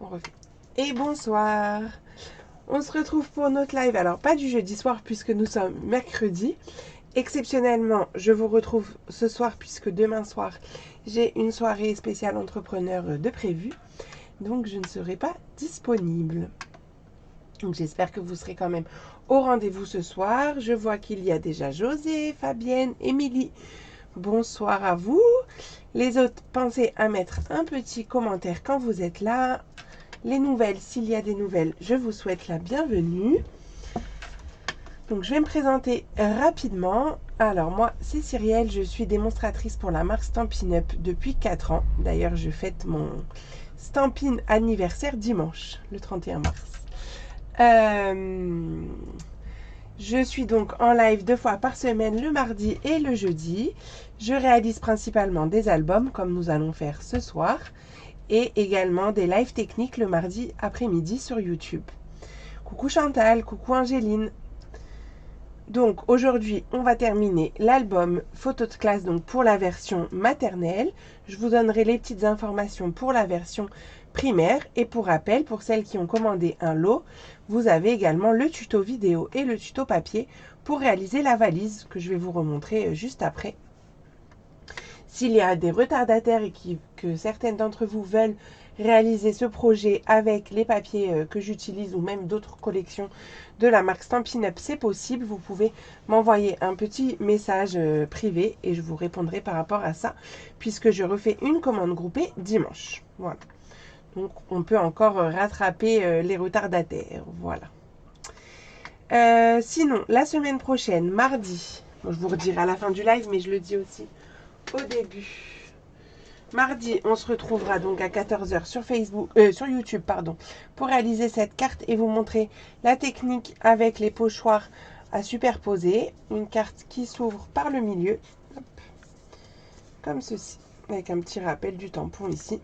On refait. Et bonsoir. On se retrouve pour notre live. Alors, pas du jeudi soir puisque nous sommes mercredi. Exceptionnellement, je vous retrouve ce soir puisque demain soir, j'ai une soirée spéciale entrepreneur de prévu. Donc, je ne serai pas disponible. Donc, j'espère que vous serez quand même au rendez-vous ce soir. Je vois qu'il y a déjà José, Fabienne, Émilie. Bonsoir à vous. Les autres, pensez à mettre un petit commentaire quand vous êtes là. Les nouvelles, s'il y a des nouvelles, je vous souhaite la bienvenue. Donc je vais me présenter rapidement. Alors moi, c'est Cyrielle, je suis démonstratrice pour la marque Stampin' Up depuis 4 ans. D'ailleurs, je fête mon Stampin' anniversaire dimanche, le 31 mars. Je suis donc en live 2 fois par semaine, le mardi et le jeudi. Je réalise principalement des albums, comme nous allons faire ce soir, et également des lives techniques le mardi après-midi sur YouTube. Coucou Chantal, coucou Angéline. Donc aujourd'hui, on va terminer l'album photo de classe donc pour la version maternelle. Je vous donnerai les petites informations pour la version primaire. Et pour rappel, pour celles qui ont commandé un lot, vous avez également le tuto vidéo et le tuto papier pour réaliser la valise que je vais vous remontrer juste après. S'il y a des retardataires et que certaines d'entre vous veulent réaliser ce projet avec les papiers que j'utilise ou même d'autres collections de la marque Stampin' Up, c'est possible. Vous pouvez m'envoyer un petit message privé et je vous répondrai par rapport à ça puisque je refais une commande groupée dimanche. Voilà. Donc on peut encore rattraper les retardataires. Voilà. Sinon, la semaine prochaine, mardi, bon, je vous redirai à la fin du live, mais je le dis aussi au début. Mardi, on se retrouvera donc à 14h sur sur YouTube, pour réaliser cette carte et vous montrer la technique avec les pochoirs à superposer. Une carte qui s'ouvre par le milieu, hop, comme ceci, avec un petit rappel du tampon ici.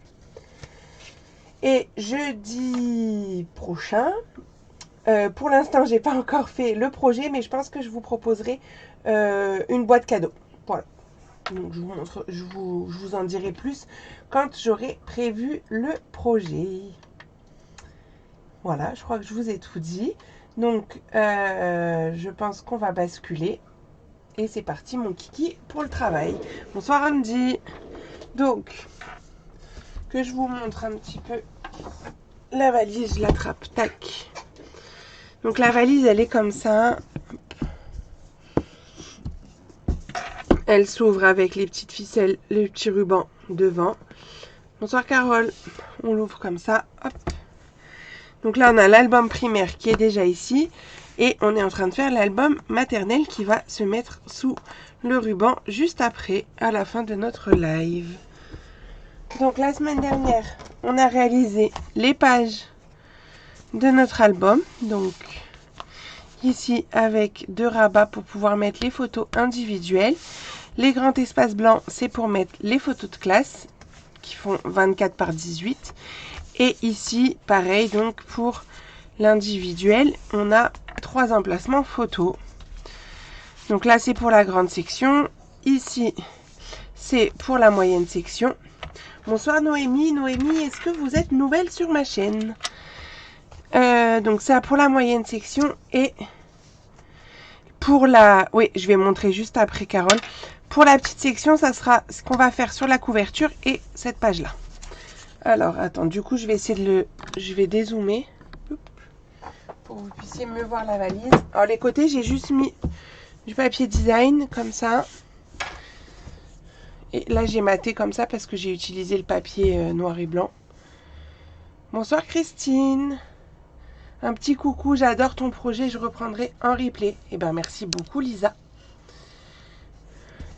Et jeudi prochain, pour l'instant, j'ai pas encore fait le projet, mais je pense que je vous proposerai une boîte cadeau. Voilà. Donc je vous en dirai plus quand j'aurai prévu le projet. Voilà, je crois que je vous ai tout dit. Donc, je pense qu'on va basculer. Et c'est parti, mon kiki, pour le travail. Bonsoir, Andy. Donc, que je vous montre un petit peu la valise, je l'attrape. Tac. Donc, la valise, elle est comme ça. Elle s'ouvre avec les petites ficelles, les petits rubans devant. Bonsoir Carole. On l'ouvre comme ça. Hop. Donc là, on a l'album primaire qui est déjà ici. Et on est en train de faire l'album maternel qui va se mettre sous le ruban juste après, à la fin de notre live. Donc la semaine dernière, on a réalisé les pages de notre album. Donc ici, avec 2 rabats pour pouvoir mettre les photos individuelles. Les grands espaces blancs, c'est pour mettre les photos de classe qui font 24 par 18. Et ici, pareil, donc pour l'individuel, on a 3 emplacements photos. Donc là, c'est pour la grande section. Ici, c'est pour la moyenne section. Bonsoir Noémie. Noémie, est-ce que vous êtes nouvelle sur ma chaîne? Donc ça pour la moyenne section et pour la... Oui, je vais montrer juste après Carole. Pour la petite section, ça sera ce qu'on va faire sur la couverture et cette page-là. Alors, attends, du coup, je vais essayer de le... Je vais dézoomer pour que vous puissiez mieux voir la valise. Alors, les côtés, j'ai juste mis du papier design, comme ça. Et là, j'ai maté comme ça parce que j'ai utilisé le papier noir et blanc. Bonsoir Christine. Un petit coucou, j'adore ton projet, je reprendrai en replay. Eh bien, merci beaucoup Lisa.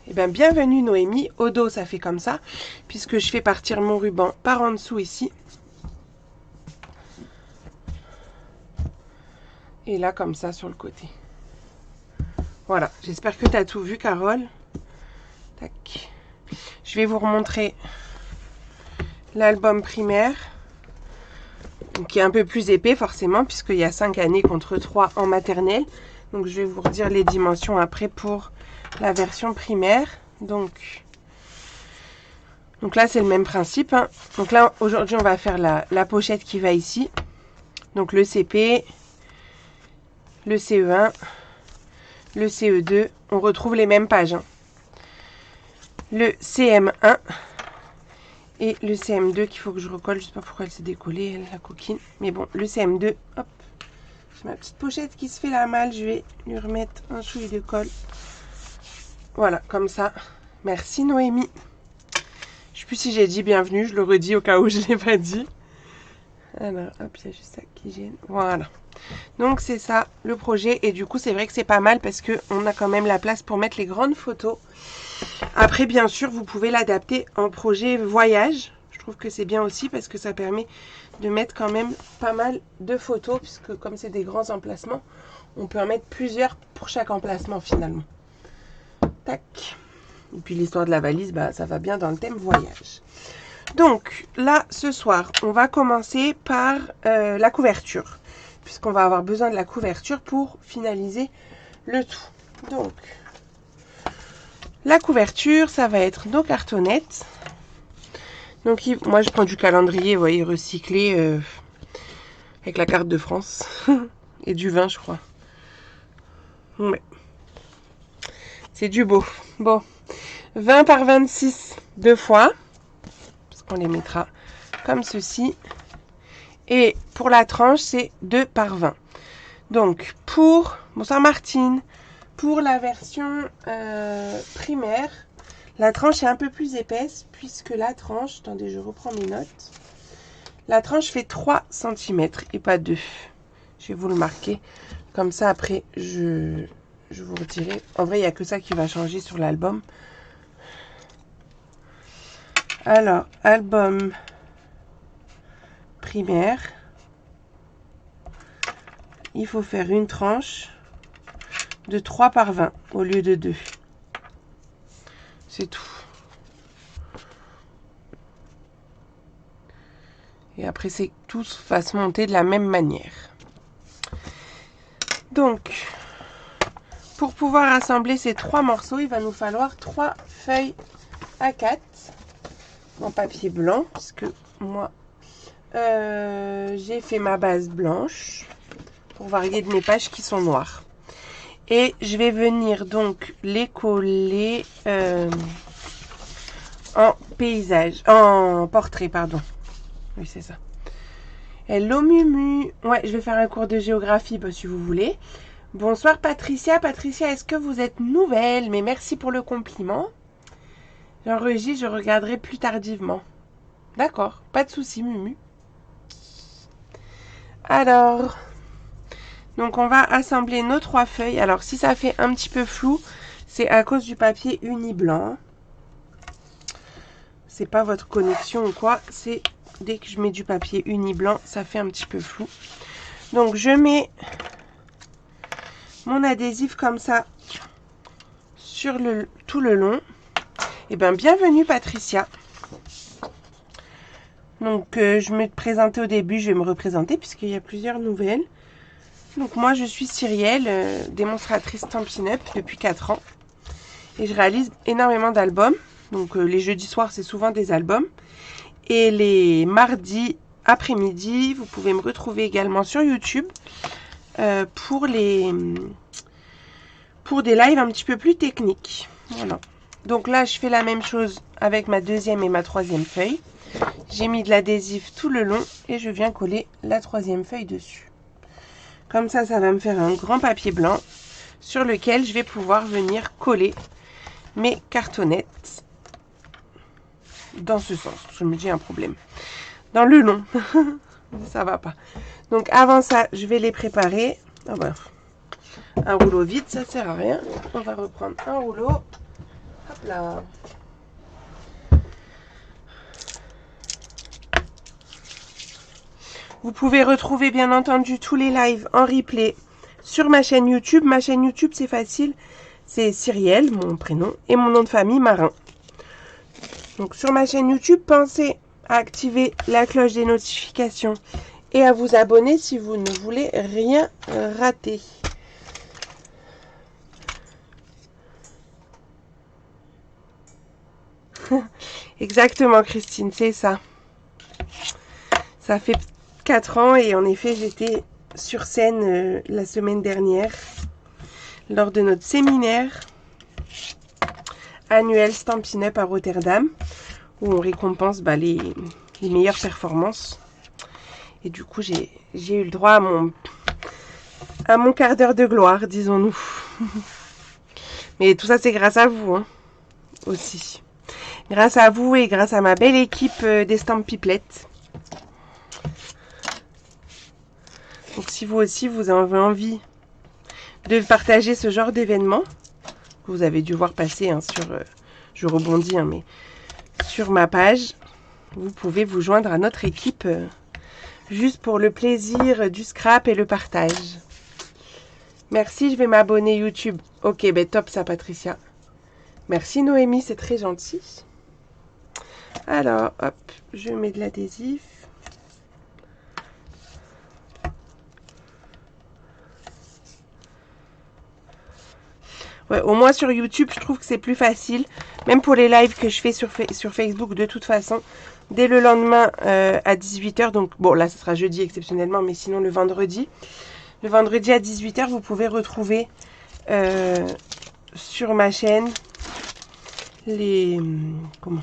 Eh bien, bienvenue Noémie. Au dos, ça fait comme ça, puisque je fais partir mon ruban par en dessous ici. Et là, comme ça, sur le côté. Voilà, j'espère que tu as tout vu, Carole. Tac. Je vais vous remontrer l'album primaire, qui est un peu plus épais, forcément, puisqu'il y a 5 années contre 3 en maternelle. Donc, je vais vous redire les dimensions après pour la version primaire. Donc Donc là, c'est le même principe, hein. Donc là, aujourd'hui, on va faire la pochette qui va ici. Donc le CP, le CE1, le CE2. On retrouve les mêmes pages, hein. Le CM1 et le CM2 qu'il faut que je recolle. Je sais pas pourquoi elle s'est décollée, elle, la coquine. Mais bon, le CM2, hop. J'ai ma petite pochette qui se fait la malle. Je vais lui remettre un chouïa de colle. Voilà, comme ça. Merci Noémie. Je sais plus si j'ai dit bienvenue. Je le redis au cas où je ne l'ai pas dit. Alors, hop, il y a juste ça qui gêne. Voilà. Donc, c'est ça, le projet. Et du coup, c'est vrai que c'est pas mal parce qu'on a quand même la place pour mettre les grandes photos. Après, bien sûr, vous pouvez l'adapter en projet voyage. Je trouve que c'est bien aussi parce que ça permet de mettre quand même pas mal de photos. Puisque comme c'est des grands emplacements, on peut en mettre plusieurs pour chaque emplacement finalement. Tac. Et puis l'histoire de la valise, bah, ça va bien dans le thème voyage. Donc là, ce soir, on va commencer par la couverture. Puisqu'on va avoir besoin de la couverture pour finaliser le tout. Donc, la couverture, ça va être nos cartonnettes. Donc, moi, je prends du calendrier, vous voyez, recyclé avec la carte de France. Et du vin, je crois. Ouais. C'est du beau. Bon, 20 par 26 deux fois. Parce qu'on les mettra comme ceci. Et pour la tranche, c'est 2 par 20. Donc, bonsoir Martine. Pour la version primaire, la tranche est un peu plus épaisse puisque la tranche, attendez, je reprends mes notes. La tranche fait 3 cm et pas 2. Je vais vous le marquer. Comme ça, après, je vous retirerai. En vrai, il n'y a que ça qui va changer sur l'album. Alors, album primaire. Il faut faire une tranche de 3 par 20 au lieu de 2. C'est tout. Et après, c'est tous va se monter de la même manière. Donc, pour pouvoir assembler ces 3 morceaux, il va nous falloir 3 feuilles A4 en papier blanc. Parce que moi, j'ai fait ma base blanche pour varier de mes pages qui sont noires. Et je vais venir donc les coller en paysage, en portrait, pardon. Oui, c'est ça. Hello Mumu. Ouais, je vais faire un cours de géographie si vous voulez. Bonsoir Patricia. Patricia, est-ce que vous êtes nouvelle? Mais merci pour le compliment. J'enregistre, je regarderai plus tardivement. D'accord, pas de souci Mumu. Alors, donc on va assembler nos 3 feuilles. Alors si ça fait un petit peu flou, c'est à cause du papier uni blanc. C'est pas votre connexion ou quoi, c'est dès que je mets du papier uni blanc, ça fait un petit peu flou. Donc je mets mon adhésif comme ça sur tout le long. Et bien bienvenue Patricia. Donc je me présentais au début, je vais me représenter puisqu'il y a plusieurs nouvelles. Donc moi je suis Cyrielle, démonstratrice Stampin' Up depuis 4 ans. Et je réalise énormément d'albums. Donc les jeudis soirs c'est souvent des albums. Et les mardis après-midi, vous pouvez me retrouver également sur YouTube pour des lives un petit peu plus techniques. Voilà. Donc là, je fais la même chose avec ma deuxième et ma troisième feuille. J'ai mis de l'adhésif tout le long et je viens coller la troisième feuille dessus. Comme ça, ça va me faire un grand papier blanc sur lequel je vais pouvoir venir coller mes cartonnettes. Dans ce sens, je me dis un problème. Dans le long, ça va pas. Donc avant ça, je vais les préparer. Ah ben, un rouleau vide, ça sert à rien. On va reprendre un rouleau. Hop là. Vous pouvez retrouver bien entendu tous les lives en replay sur ma chaîne YouTube. Ma chaîne YouTube, c'est facile. C'est Cyrielle, mon prénom, et mon nom de famille, Marin. Donc sur ma chaîne YouTube, pensez à activer la cloche des notifications et à vous abonner si vous ne voulez rien rater. Exactement, Christine, c'est ça. Ça fait 4 ans et en effet, j'étais sur scène la semaine dernière lors de notre séminaire annuel Stampin' Up à Rotterdam où on récompense les meilleures performances. Et du coup, j'ai eu le droit à mon quart d'heure de gloire, disons-nous. Mais tout ça, c'est grâce à vous, hein, aussi. Grâce à vous et grâce à ma belle équipe des Stampiplettes. Donc si vous aussi, vous avez envie de partager ce genre d'événement, que vous avez dû voir passer hein, sur... je rebondis, hein, mais sur ma page, vous pouvez vous joindre à notre équipe juste pour le plaisir du scrap et le partage. Merci, je vais m'abonner YouTube. Ok, ben top ça, Patricia. Merci Noémie, c'est très gentil. Alors, hop, je mets de l'adhésif. Ouais, au moins sur YouTube, je trouve que c'est plus facile. Même pour les lives que je fais sur Facebook, de toute façon, dès le lendemain à 18 h. Donc, bon, là, ce sera jeudi exceptionnellement, mais sinon le vendredi. Le vendredi à 18 h, vous pouvez retrouver sur ma chaîne les... Comment ?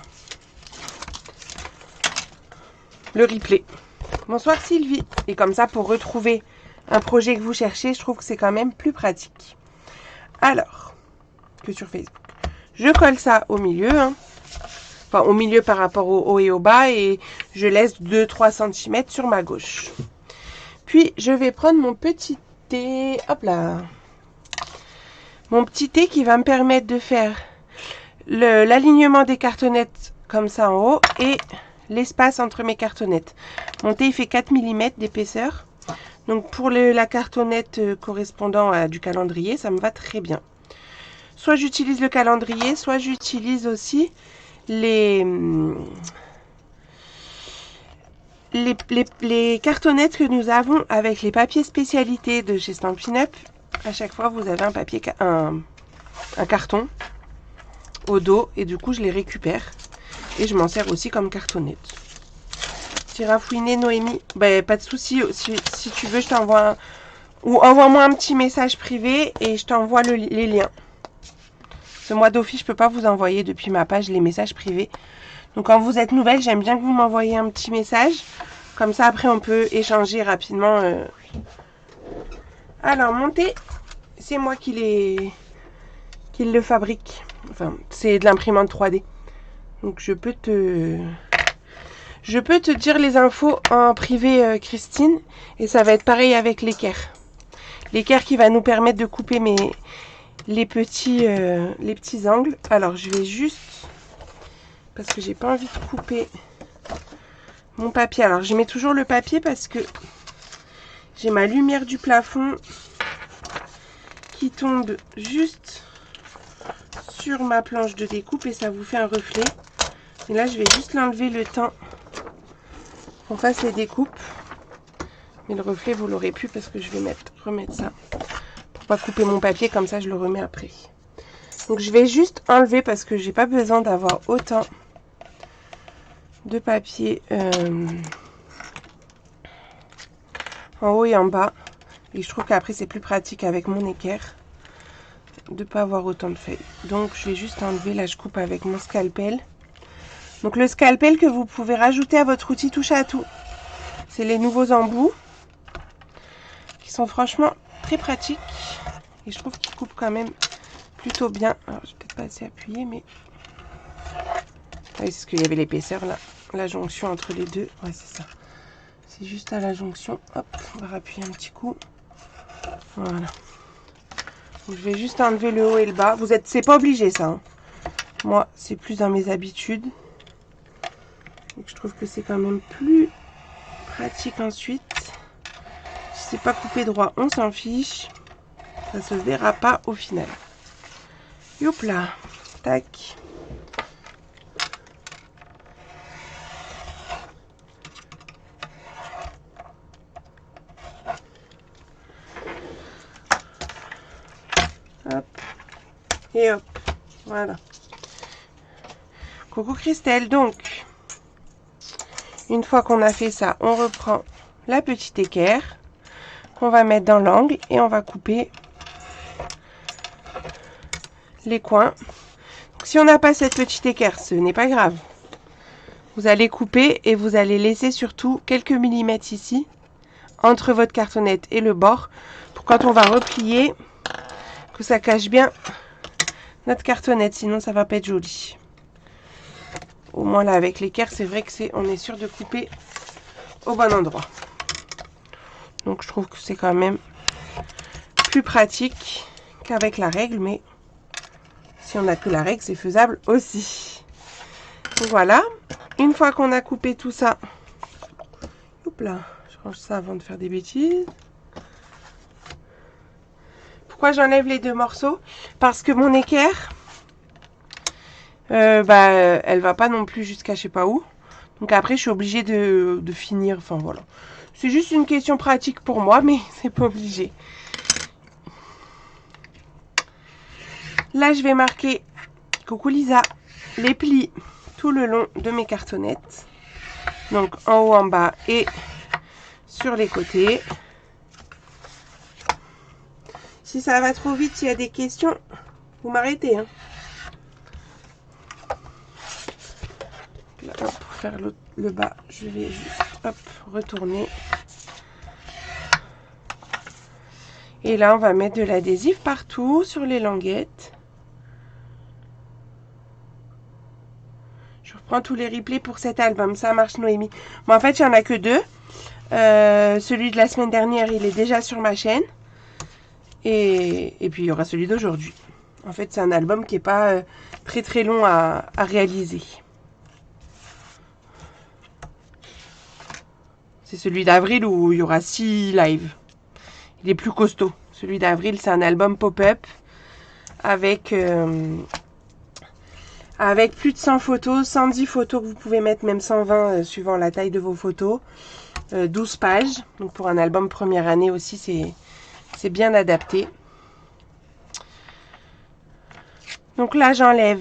Le replay. Bonsoir Sylvie. Et comme ça, pour retrouver un projet que vous cherchez, je trouve que c'est quand même plus pratique. Alors, que sur Facebook. Je colle ça au milieu, hein. Enfin au milieu par rapport au haut et au bas, et je laisse 2-3 cm sur ma gauche. Puis je vais prendre mon petit thé, hop là, mon petit thé qui va me permettre de faire l'alignement des cartonnettes comme ça en haut et l'espace entre mes cartonnettes. Mon thé il fait 4 mm d'épaisseur, donc pour la cartonnette correspondant à du calendrier, ça me va très bien. Soit j'utilise le calendrier, soit j'utilise aussi les cartonnettes que nous avons avec les papiers spécialités de chez Stampin' Up. À chaque fois, vous avez un carton au dos et du coup, je les récupère et je m'en sers aussi comme cartonnette. Tirafouiner Noémie, ben, pas de souci. Si tu veux, je t'envoie ou envoie-moi un petit message privé et je t'envoie les liens. Ce mois d'office, je peux pas vous envoyer depuis ma page les messages privés. Donc quand vous êtes nouvelle, j'aime bien que vous m'envoyez un petit message. Comme ça, après, on peut échanger rapidement. Alors, mon thé, c'est moi qui le fabrique. Enfin, c'est de l'imprimante 3D. Donc, je peux te dire les infos en privé, Christine. Et ça va être pareil avec l'équerre. L'équerre qui va nous permettre de couper les petits angles. Alors, je vais juste... Parce que j'ai pas envie de couper mon papier. Alors, je mets toujours le papier parce que j'ai ma lumière du plafond qui tombe juste sur ma planche de découpe et ça vous fait un reflet. Et là, je vais juste l'enlever le temps qu'on fasse les découpes. Mais le reflet, vous l'aurez plus parce que je vais remettre ça pour pas couper mon papier. Comme ça, je le remets après. Donc, je vais juste enlever parce que j'ai pas besoin d'avoir autant de papier en haut et en bas. Et je trouve qu'après, c'est plus pratique avec mon équerre de pas avoir autant de feuilles. Donc, je vais juste enlever. Là, je coupe avec mon scalpel. Donc, le scalpel que vous pouvez rajouter à votre outil touche à tout. C'est les nouveaux embouts qui sont franchement très pratiques. Et je trouve qu'ils coupent quand même plutôt bien. Alors, je vais peut-être pas assez appuyer, mais... Oui, c'est ce qu'il y avait l'épaisseur là. La jonction entre les deux. Ouais, c'est ça. C'est juste à la jonction. Hop, on va appuyer un petit coup. Voilà. Donc, je vais juste enlever le haut et le bas. C'est pas obligé ça. Hein. Moi, c'est plus dans mes habitudes. Donc, je trouve que c'est quand même plus pratique ensuite. Si c'est pas coupé droit, on s'en fiche. Ça se verra pas au final. Youp là. Tac. Hop. Et hop. Voilà. Coucou Christelle. Donc, une fois qu'on a fait ça, on reprend la petite équerre qu'on va mettre dans l'angle et on va couper les coins. Donc, si on n'a pas cette petite équerre, ce n'est pas grave. Vous allez couper et vous allez laisser surtout quelques millimètres ici entre votre cartonnette et le bord pour quand on va replier que ça cache bien notre cartonnette, sinon ça va pas être joli. Au moins là avec l'équerre, c'est vrai que on est sûr de couper au bon endroit. Donc je trouve que c'est quand même plus pratique qu'avec la règle, mais si on n'a que la règle, c'est faisable aussi. Donc voilà, une fois qu'on a coupé tout ça, hop là, je range ça avant de faire des bêtises. Pourquoi j'enlève les deux morceaux? Parce que mon équerre, elle va pas non plus jusqu'à je sais pas où. Donc après, je suis obligée de finir. Enfin voilà. C'est juste une question pratique pour moi, mais c'est pas obligé. Là, je vais marquer, coucou Lisa, les plis tout le long de mes cartonnettes. Donc en haut, en bas et sur les côtés. Si ça va trop vite, s'il y a des questions, vous m'arrêtez. Hein. Là, hop, pour faire le bas, je vais juste hop, retourner. Et là, on va mettre de l'adhésif partout sur les languettes. Je reprends tous les replays pour cet album. Ça marche, Noémie. Bon, en fait, il n'y en a que deux. Celui de la semaine dernière, il est déjà sur ma chaîne. Et puis, il y aura celui d'aujourd'hui. En fait, c'est un album qui n'est pas très très long à réaliser. C'est celui d'avril où il y aura 6 lives. Il est plus costaud. Celui d'avril, c'est un album pop-up avec plus de 100 photos, 110 photos que vous pouvez mettre, même 120 suivant la taille de vos photos. 12 pages. Donc pour un album première année aussi, c'est bien adapté. Donc là, j'enlève.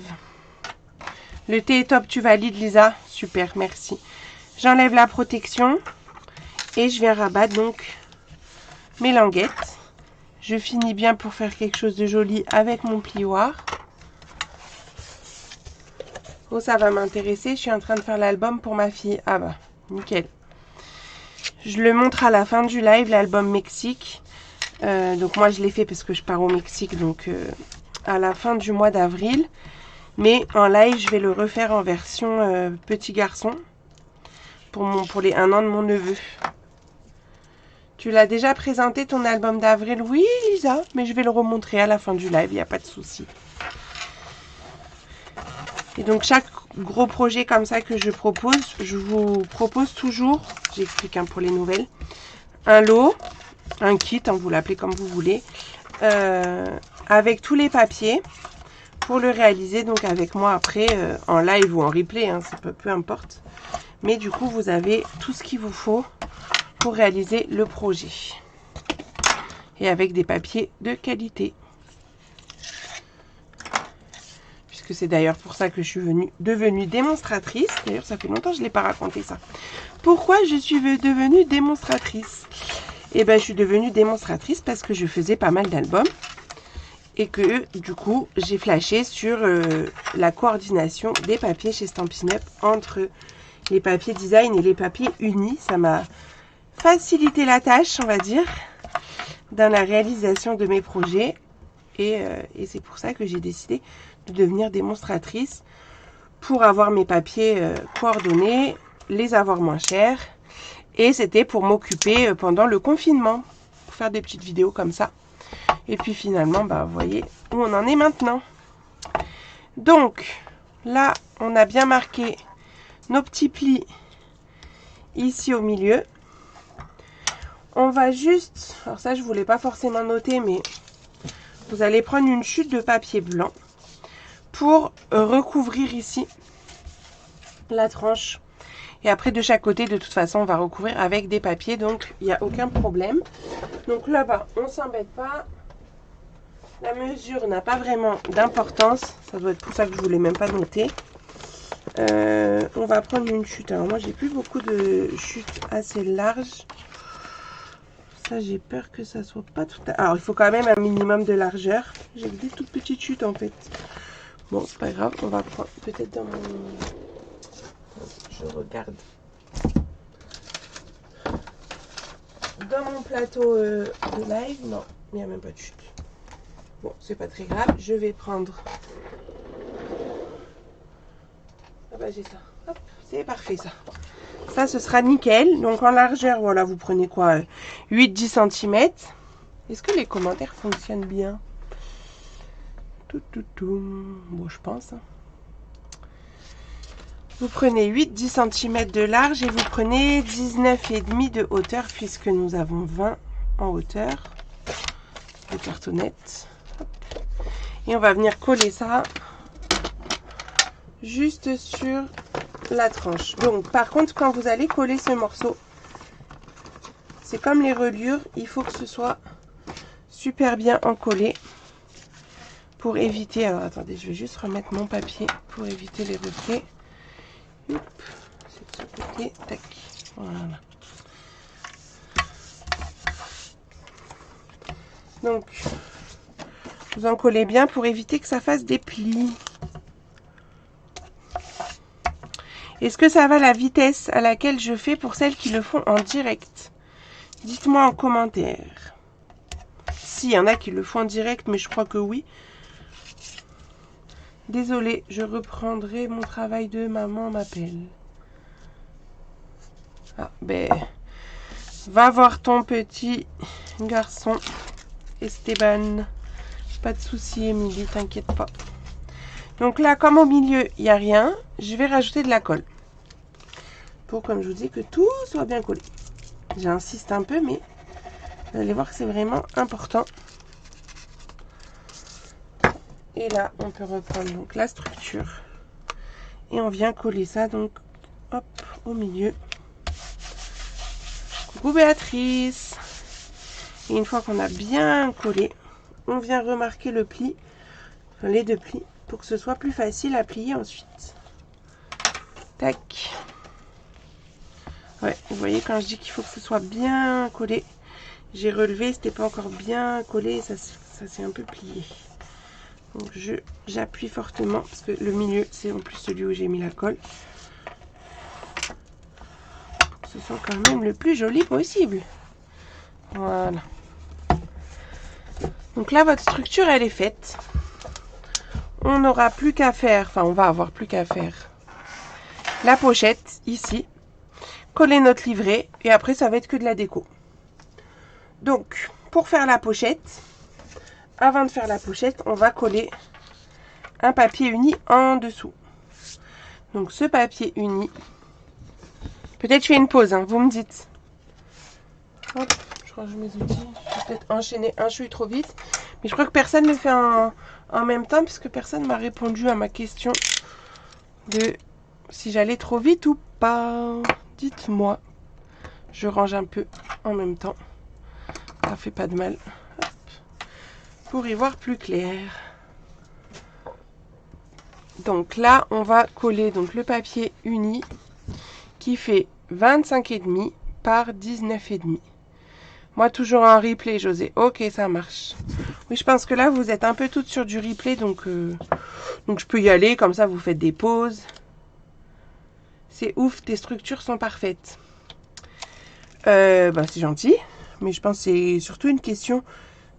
Le thé est top, tu valides, Lisa? Super, merci. J'enlève la protection et je viens rabattre donc mes languettes. Je finis bien pour faire quelque chose de joli avec mon plioir. Oh, ça va m'intéresser. Je suis en train de faire l'album pour ma fille. Ah bah, nickel. Je le montre à la fin du live, l'album Mexique. Donc moi, je l'ai fait parce que je pars au Mexique. Donc à la fin du mois d'avril. Mais en live, je vais le refaire en version petit garçon. Pour les 1 an de mon neveu. Tu l'as déjà présenté ton album d'avril? Oui, Lisa, mais je vais le remontrer à la fin du live, il n'y a pas de souci. Et donc, chaque gros projet comme ça que je vous propose toujours, j'explique pour les nouvelles, un lot, un kit, vous l'appelez comme vous voulez, avec tous les papiers pour le réaliser, donc avec moi après, en live ou en replay, peu importe. Mais du coup, vous avez tout ce qu'il vous faut pour réaliser le projet. Et avec des papiers de qualité. Puisque c'est d'ailleurs pour ça que je suis devenue démonstratrice. D'ailleurs, ça fait longtemps que je ne l'ai pas raconté ça. Pourquoi je suis devenue démonstratrice? Eh bien, je suis devenue démonstratrice parce que je faisais pas mal d'albums. Et que, du coup, j'ai flashé sur la coordination des papiers chez Stampin' Up entre les papiers design et les papiers unis. Ça m'a facilité la tâche, on va dire, dans la réalisation de mes projets. Et c'est pour ça que j'ai décidé de devenir démonstratrice pour avoir mes papiers coordonnés, les avoir moins chers. Et c'était pour m'occuper pendant le confinement, pour faire des petites vidéos comme ça. Et puis finalement, vous voyez où on en est maintenant. Donc, là, on a bien marqué nos petits plis ici au milieu. On va juste, alors ça je voulais pas forcément noter, mais vous allez prendre une chute de papier blanc pour recouvrir ici la tranche. Et après de chaque côté, de toute façon, on va recouvrir avec des papiers, donc il n'y a aucun problème. Donc là-bas, on ne s'embête pas. La mesure n'a pas vraiment d'importance. Ça doit être pour ça que je ne voulais même pas noter. On va prendre une chute. Alors moi j'ai plus beaucoup de chutes assez larges. Ça j'ai peur que ça soit pas tout à... Alors il faut quand même un minimum de largeur. J'ai des toutes petites chutes en fait. Bon c'est pas grave, on va prendre peut-être dans mon... Je regarde. Dans mon plateau de live, non, il n'y a même pas de chute. Bon, c'est pas très grave, je vais prendre... Ah bah j'ai ça. Hop, c'est parfait ça. Ça, ce sera nickel. Donc en largeur, voilà, vous prenez quoi 8-10 cm. Est-ce que les commentaires fonctionnent bien? Bon, je pense. Vous prenez 8-10 cm de large et vous prenez 19,5 de hauteur puisque nous avons 20 en hauteur de cartonnette. Hop. Et on va venir coller ça juste sur la tranche. Donc par contre quand vous allez coller ce morceau, c'est comme les reliures, il faut que ce soit super bien encollé pour éviter... Alors attendez, je vais juste remettre mon papier pour éviter les reflets. C'est de ce côté, tac, voilà. Donc vous en collez bien pour éviter que ça fasse des plis. Est-ce que ça va la vitesse à laquelle je fais pour celles qui le font en direct? Dites-moi en commentaire. Si, il y en a qui le font en direct, mais je crois que oui. Désolée, je reprendrai mon travail de maman m'appelle. Ah, ben, va voir ton petit garçon, Esteban. Pas de souci, Émilie, t'inquiète pas. Donc là, comme au milieu, il n'y a rien, je vais rajouter de la colle. Pour, comme je vous dis, que tout soit bien collé. J'insiste un peu, mais vous allez voir que c'est vraiment important. Et là, on peut reprendre donc la structure. Et on vient coller ça, donc, hop, au milieu. Coucou Béatrice. Et une fois qu'on a bien collé, on vient remarquer le pli, enfin les deux plis, pour que ce soit plus facile à plier ensuite. Tac. Ouais, vous voyez quand je dis qu'il faut que ce soit bien collé, j'ai relevé, c'était pas encore bien collé, ça s'est un peu plié. Donc j'appuie fortement parce que le milieu c'est en plus celui où j'ai mis la colle. Pour que ce soit quand même le plus joli possible. Voilà. Donc là votre structure elle est faite. On n'aura plus qu'à faire, enfin on va avoir plus qu'à faire la pochette ici. Coller notre livret et après ça va être que de la déco. Donc pour faire la pochette, avant de faire la pochette, on va coller un papier uni en dessous. Donc ce papier uni, peut-être je fais une pause, hein, vous me dites. Hop, je range mes outils, je vais peut-être enchaîner un chouï trop vite, mais je crois que personne ne le fait en même temps puisque personne m'a répondu à ma question de si j'allais trop vite ou pas. Dites-moi. Je range un peu en même temps. Ça fait pas de mal. Hop. Pour y voir plus clair. Donc là, on va coller donc le papier uni qui fait 25,5 par 19,5. Moi, toujours en replay, José. Ok, ça marche. Oui, je pense que là, vous êtes un peu toutes sur du replay, donc je peux y aller. Comme ça, vous faites des pauses. C'est ouf, tes structures sont parfaites. C'est gentil, mais je pense que c'est surtout une question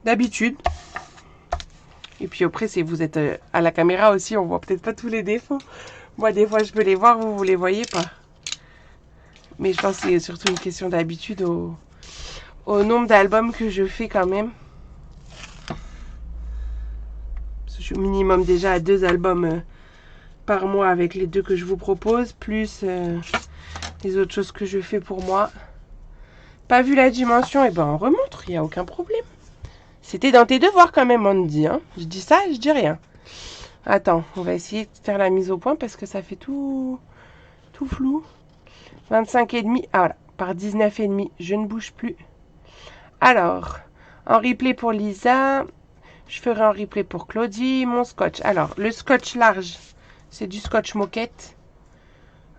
d'habitude. Et puis après, c'est vous êtes à la caméra aussi, on voit peut-être pas tous les défauts. Moi, des fois, je peux les voir, vous les voyez pas. Mais je pense que c'est surtout une question d'habitude au nombre d'albums que je fais quand même. Je suis au minimum déjà à 2 albums par mois avec les 2 que je vous propose, plus les autres choses que je fais pour moi. Pas vu la dimension, et ben on remontre, il n'y a aucun problème. C'était dans tes devoirs quand même, Andy. Hein. Je dis ça, je dis rien. Attends, on va essayer de faire la mise au point parce que ça fait tout flou. 25,5, ah voilà, par 19,5, je ne bouge plus. Alors, en replay pour Lisa, je ferai un replay pour Claudie, mon scotch. Alors, le scotch large, c'est du scotch moquette.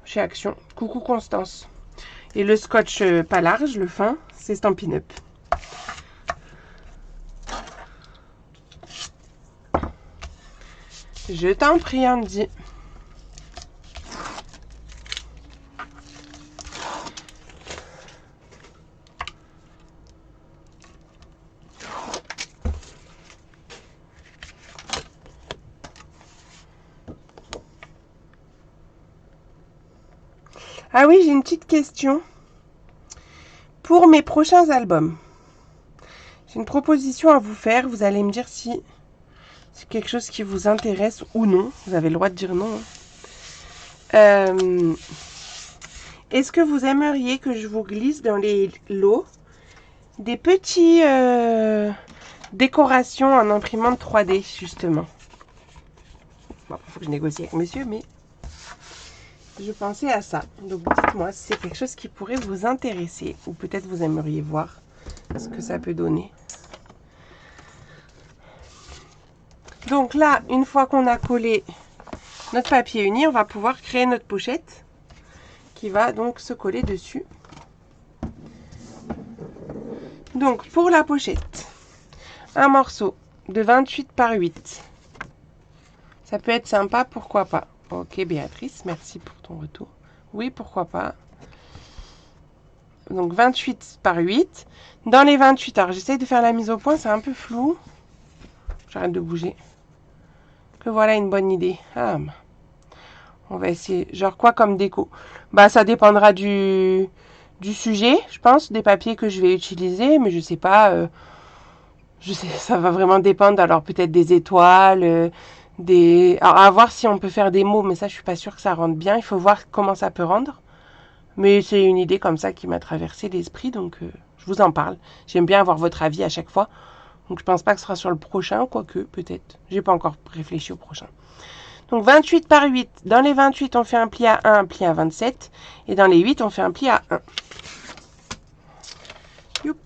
chez Action. Coucou Constance. Et le scotch pas large, le fin, c'est Stampin' Up. Je t'en prie, Andy. Ah oui, j'ai une petite question. Pour mes prochains albums, j'ai une proposition à vous faire. Vous allez me dire si c'est quelque chose qui vous intéresse ou non. Vous avez le droit de dire non. Est-ce que vous aimeriez que je vous glisse dans les lots des petits décorations en imprimante 3D, justement? Bon, il faut que je négocie avec monsieur, mais je pensais à ça. Donc dites-moi si c'est quelque chose qui pourrait vous intéresser ou peut-être vous aimeriez voir ce que ça peut donner. Donc là, une fois qu'on a collé notre papier uni, on va pouvoir créer notre pochette qui va donc se coller dessus. Donc pour la pochette, un morceau de 28 par 8. Ça peut être sympa, pourquoi pas. Ok Béatrice, merci pour ton retour. Oui, pourquoi pas. Donc 28 par 8. Dans les 28, alors j'essaye de faire la mise au point, c'est un peu flou. J'arrête de bouger. Que voilà une bonne idée. Ah, on va essayer. Genre quoi comme déco? Bah ça dépendra du sujet, je pense, des papiers que je vais utiliser, mais je sais pas. Ça va vraiment dépendre. Alors peut-être des étoiles, alors à voir si on peut faire des mots, mais ça je suis pas sûre que ça rentre bien. Il faut voir comment ça peut rendre. Mais c'est une idée comme ça qui m'a traversé l'esprit, donc je vous en parle. J'aime bien avoir votre avis à chaque fois. Donc je pense pas que ce sera sur le prochain, quoique peut-être. J'ai pas encore réfléchi au prochain. Donc 28 par 8. Dans les 28, on fait un pli à 1, un pli à 27. Et dans les 8, on fait un pli à 1. Youp.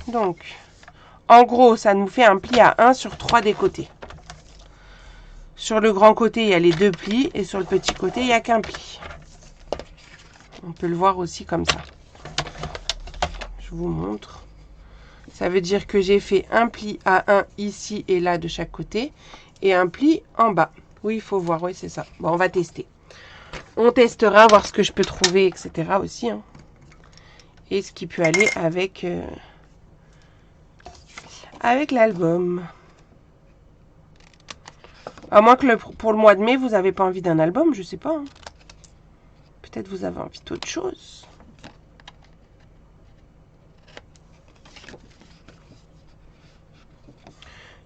Donc, en gros, ça nous fait un pli à 1 sur 3 des côtés. Sur le grand côté, il y a les 2 plis. Et sur le petit côté, il n'y a qu'un pli. On peut le voir aussi comme ça. Je vous montre. Ça veut dire que j'ai fait un pli à 1 ici et là de chaque côté. Et un pli en bas. Oui, il faut voir. Oui, c'est ça. Bon, on va tester. On testera, voir ce que je peux trouver, etc. aussi. Hein. Et ce qui peut aller avec l'album. À moins que pour le mois de mai, vous n'avez pas envie d'un album, je sais pas. Hein. Peut-être vous avez envie d'autre chose.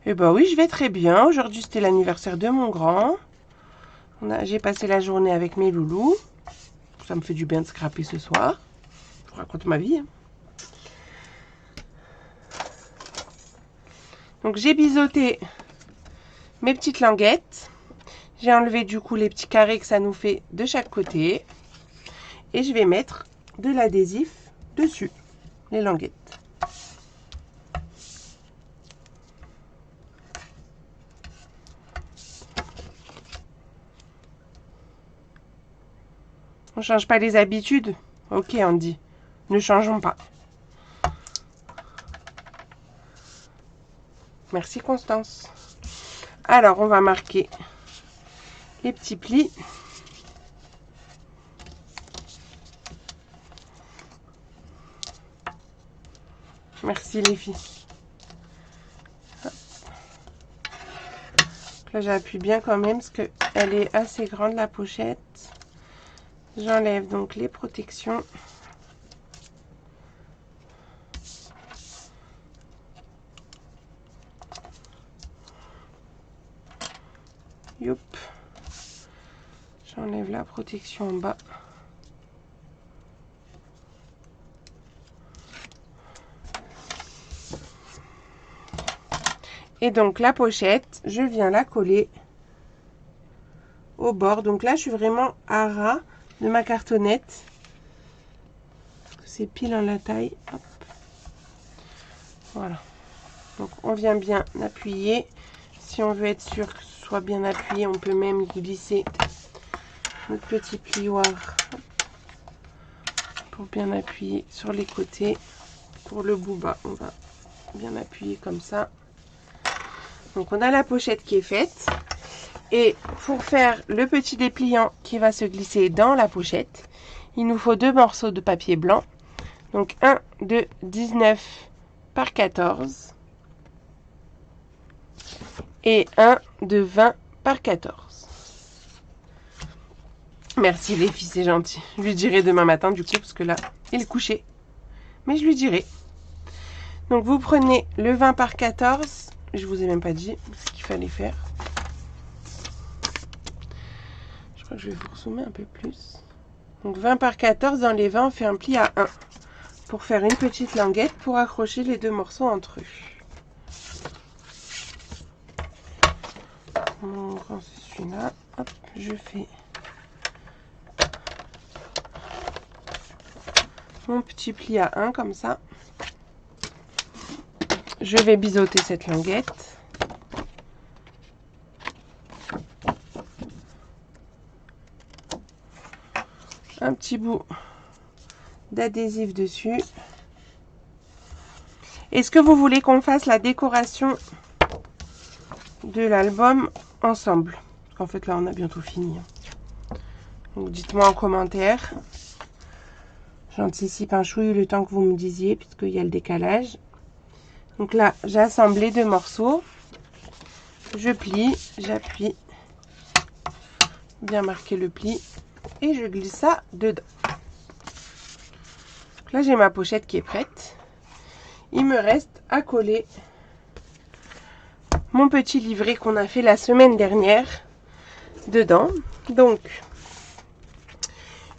Eh ben oui, je vais très bien. Aujourd'hui, c'était l'anniversaire de mon grand. J'ai passé la journée avec mes loulous. Ça me fait du bien de scraper ce soir. Je vous raconte ma vie. Hein. Donc, j'ai biseauté mes petites languettes. J'ai enlevé du coup les petits carrés que ça nous fait de chaque côté. Et je vais mettre de l'adhésif dessus, les languettes. On ne change pas les habitudes. Ok, Andy. Ne changeons pas. Merci Constance. Alors, on va marquer les petits plis. Merci les filles. Hop. Là, j'appuie bien quand même parce qu'elle est assez grande la pochette. J'enlève donc les protections. Youp. J'enlève la protection en bas. Et donc la pochette, je viens la coller au bord. Donc là, je suis vraiment à ras de ma cartonnette. C'est pile en la taille. Hop. Voilà. Donc on vient bien appuyer. Si on veut être sûr que ce soit bien appuyé, on peut même glisser notre petit plioir pour bien appuyer sur les côtés. Pour le bout bas, on va bien appuyer comme ça. Donc on a la pochette qui est faite. Et pour faire le petit dépliant qui va se glisser dans la pochette, il nous faut 2 morceaux de papier blanc. Donc un de 19 par 14 et un de 20 par 14. Merci les filles, c'est gentil. Je lui dirai demain matin du coup, parce que là, il est couché. Mais je lui dirai. Donc vous prenez le 20 par 14. Je vous ai même pas dit ce qu'il fallait faire. Je crois que je vais vous zoomer un peu plus. Donc 20 par 14, dans les 20, on fait un pli à 1. Pour faire une petite languette pour accrocher les 2 morceaux entre eux. Mon grand, c'est celui-là. Hop, je fais mon petit pli à 1 comme ça. Je vais biseauter cette languette. Un petit bout d'adhésif dessus. Est-ce que vous voulez qu'on fasse la décoration de l'album ensemble? Parce qu'en fait là on a bientôt fini. Donc dites-moi en commentaire. J'anticipe un chouille le temps que vous me disiez puisqu'il y a le décalage. Donc là j'ai assemblé 2 morceaux. Je plie, j'appuie. Bien marquer le pli. Et je glisse ça dedans. Donc là j'ai ma pochette qui est prête. Il me reste à coller mon petit livret qu'on a fait la semaine dernière dedans. Donc,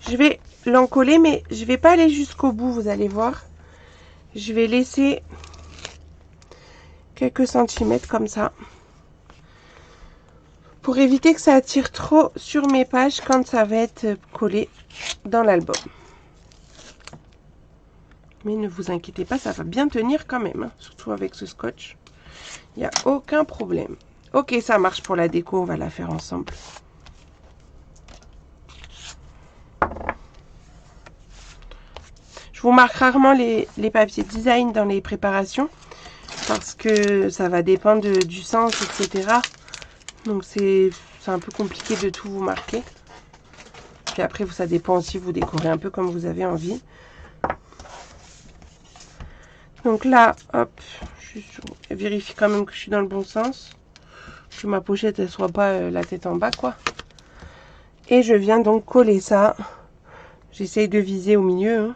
je vais l'encoller, mais je vais pas aller jusqu'au bout, vous allez voir. Je vais laisser quelques centimètres comme ça. Pour éviter que ça attire trop sur mes pages quand ça va être collé dans l'album. Mais ne vous inquiétez pas, ça va bien tenir quand même, hein, surtout avec ce scotch. Il n'y a aucun problème. Ok, ça marche pour la déco, on va la faire ensemble. Je vous marque rarement les papiers design dans les préparations parce que ça va dépendre du sens, etc. Donc c'est un peu compliqué de tout vous marquer. Puis après, ça dépend aussi, vous décorez un peu comme vous avez envie. Donc là, hop, je vérifie quand même que je suis dans le bon sens. Que ma pochette, elle soit pas la tête en bas, quoi. Et je viens donc coller ça. J'essaye de viser au milieu. Hein.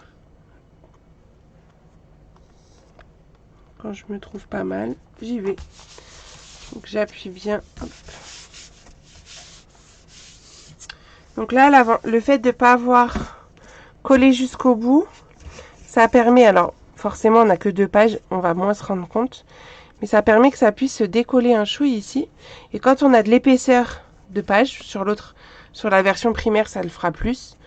Quand je me trouve pas mal, j'y vais. Donc j'appuie bien. Hop. Donc là, le fait de ne pas avoir collé jusqu'au bout, ça permet, alors forcément on n'a que 2 pages, on va moins se rendre compte, mais ça permet que ça puisse se décoller un chouille ici. Et quand on a de l'épaisseur de page, sur la version primaire ça le fera plus,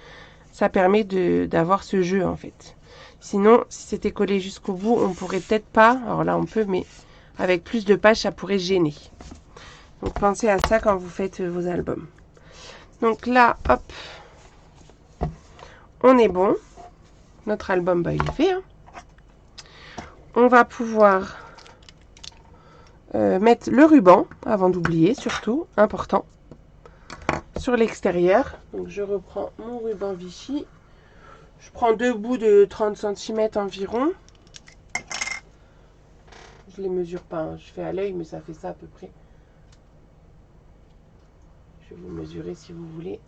ça permet d'avoir ce jeu en fait. Sinon, si c'était collé jusqu'au bout, on pourrait peut-être pas, alors là on peut, mais avec plus de pages ça pourrait gêner. Donc pensez à ça quand vous faites vos albums. Donc là, hop, on est bon. Notre album, bah, il est fait. Hein. On va pouvoir mettre le ruban, avant d'oublier, surtout, important, sur l'extérieur. Donc je reprends mon ruban Vichy. Je prends 2 bouts de 30 cm environ. Je les mesure pas, hein. Je fais à l'œil, mais ça fait ça à peu près. Je vais vous mesurer si vous voulez.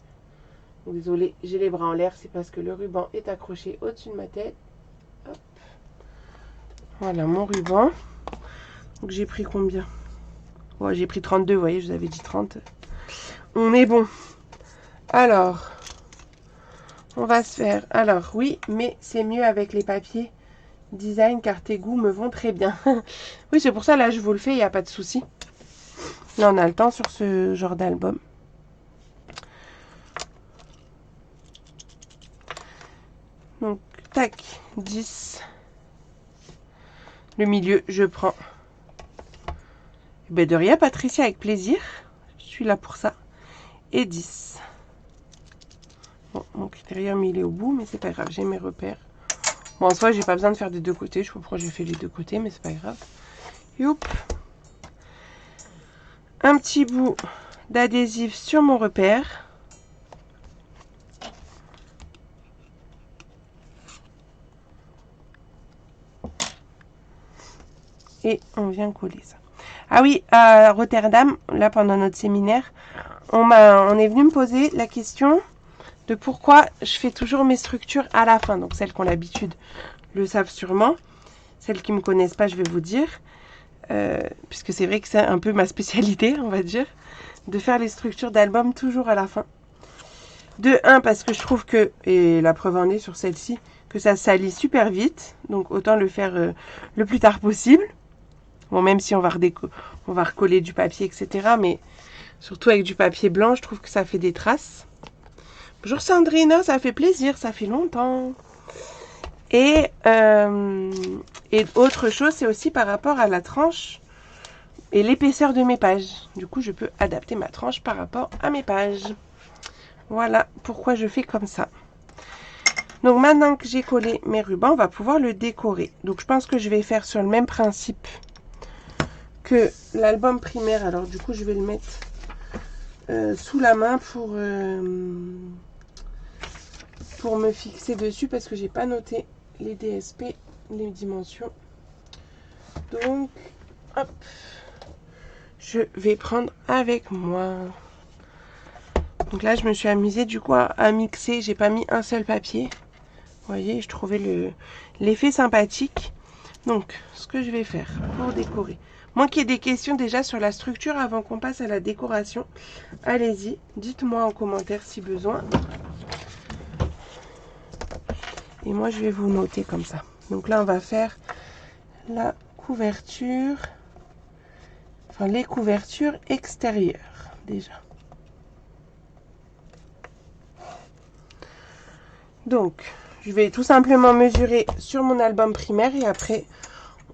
Désolée, j'ai les bras en l'air, c'est parce que le ruban est accroché au-dessus de ma tête. Hop. Voilà mon ruban. Donc j'ai pris combien? Ouais, j'ai pris 32, vous voyez, je vous avais dit 30. On est bon. Alors, on va se faire... Alors, oui, mais c'est mieux avec les papiers design car tes goûts me vont très bien. Oui, c'est pour ça, là, je vous le fais, il n'y a pas de souci. Là, on a le temps sur ce genre d'album. Donc, tac, 10. Le milieu, je prends. Ben de rien, Patricia, avec plaisir. Je suis là pour ça. Et 10. Bon, mon critérium il est au bout, mais c'est pas grave, j'ai mes repères. Bon, en soi, j'ai pas besoin de faire des deux côtés. Je sais pas pourquoi j'ai fait les deux côtés, mais c'est pas grave. Youp. Un petit bout d'adhésif sur mon repère. Et on vient coller ça. Ah oui, à Rotterdam, là pendant notre séminaire, on est venu me poser la question de pourquoi je fais toujours mes structures à la fin. Donc celles qui ont l'habitude le savent sûrement. Celles qui ne me connaissent pas, je vais vous dire. Puisque c'est vrai que c'est un peu ma spécialité, on va dire, de faire les structures d'album toujours à la fin. De 1, parce que je trouve que, et la preuve en est sur celle-ci, que ça salit super vite. Donc autant le faire le plus tard possible. Bon, même si on va recoller du papier, etc. Mais surtout avec du papier blanc, je trouve que ça fait des traces. Bonjour Sandrine, ça fait plaisir, ça fait longtemps. Et autre chose, c'est aussi par rapport à la tranche et l'épaisseur de mes pages. Du coup, je peux adapter ma tranche par rapport à mes pages. Voilà pourquoi je fais comme ça. Donc maintenant que j'ai collé mes rubans, on va pouvoir le décorer. Donc je pense que je vais faire sur le même principe que l'album primaire. Alors du coup, je vais le mettre sous la main pour me fixer dessus parce que j'ai pas noté les DSP, les dimensions. Donc, hop, je vais prendre avec moi. Donc là, je me suis amusée du coup à mixer. J'ai pas mis un seul papier. Vous voyez, je trouvais l'effet sympathique. Donc, ce que je vais faire pour décorer. Moi qui ai des questions déjà sur la structure avant qu'on passe à la décoration, allez-y, dites-moi en commentaire si besoin. Et moi, je vais vous noter comme ça. Donc là, on va faire la couverture, enfin les couvertures extérieures déjà. Donc, je vais tout simplement mesurer sur mon album primaire et après,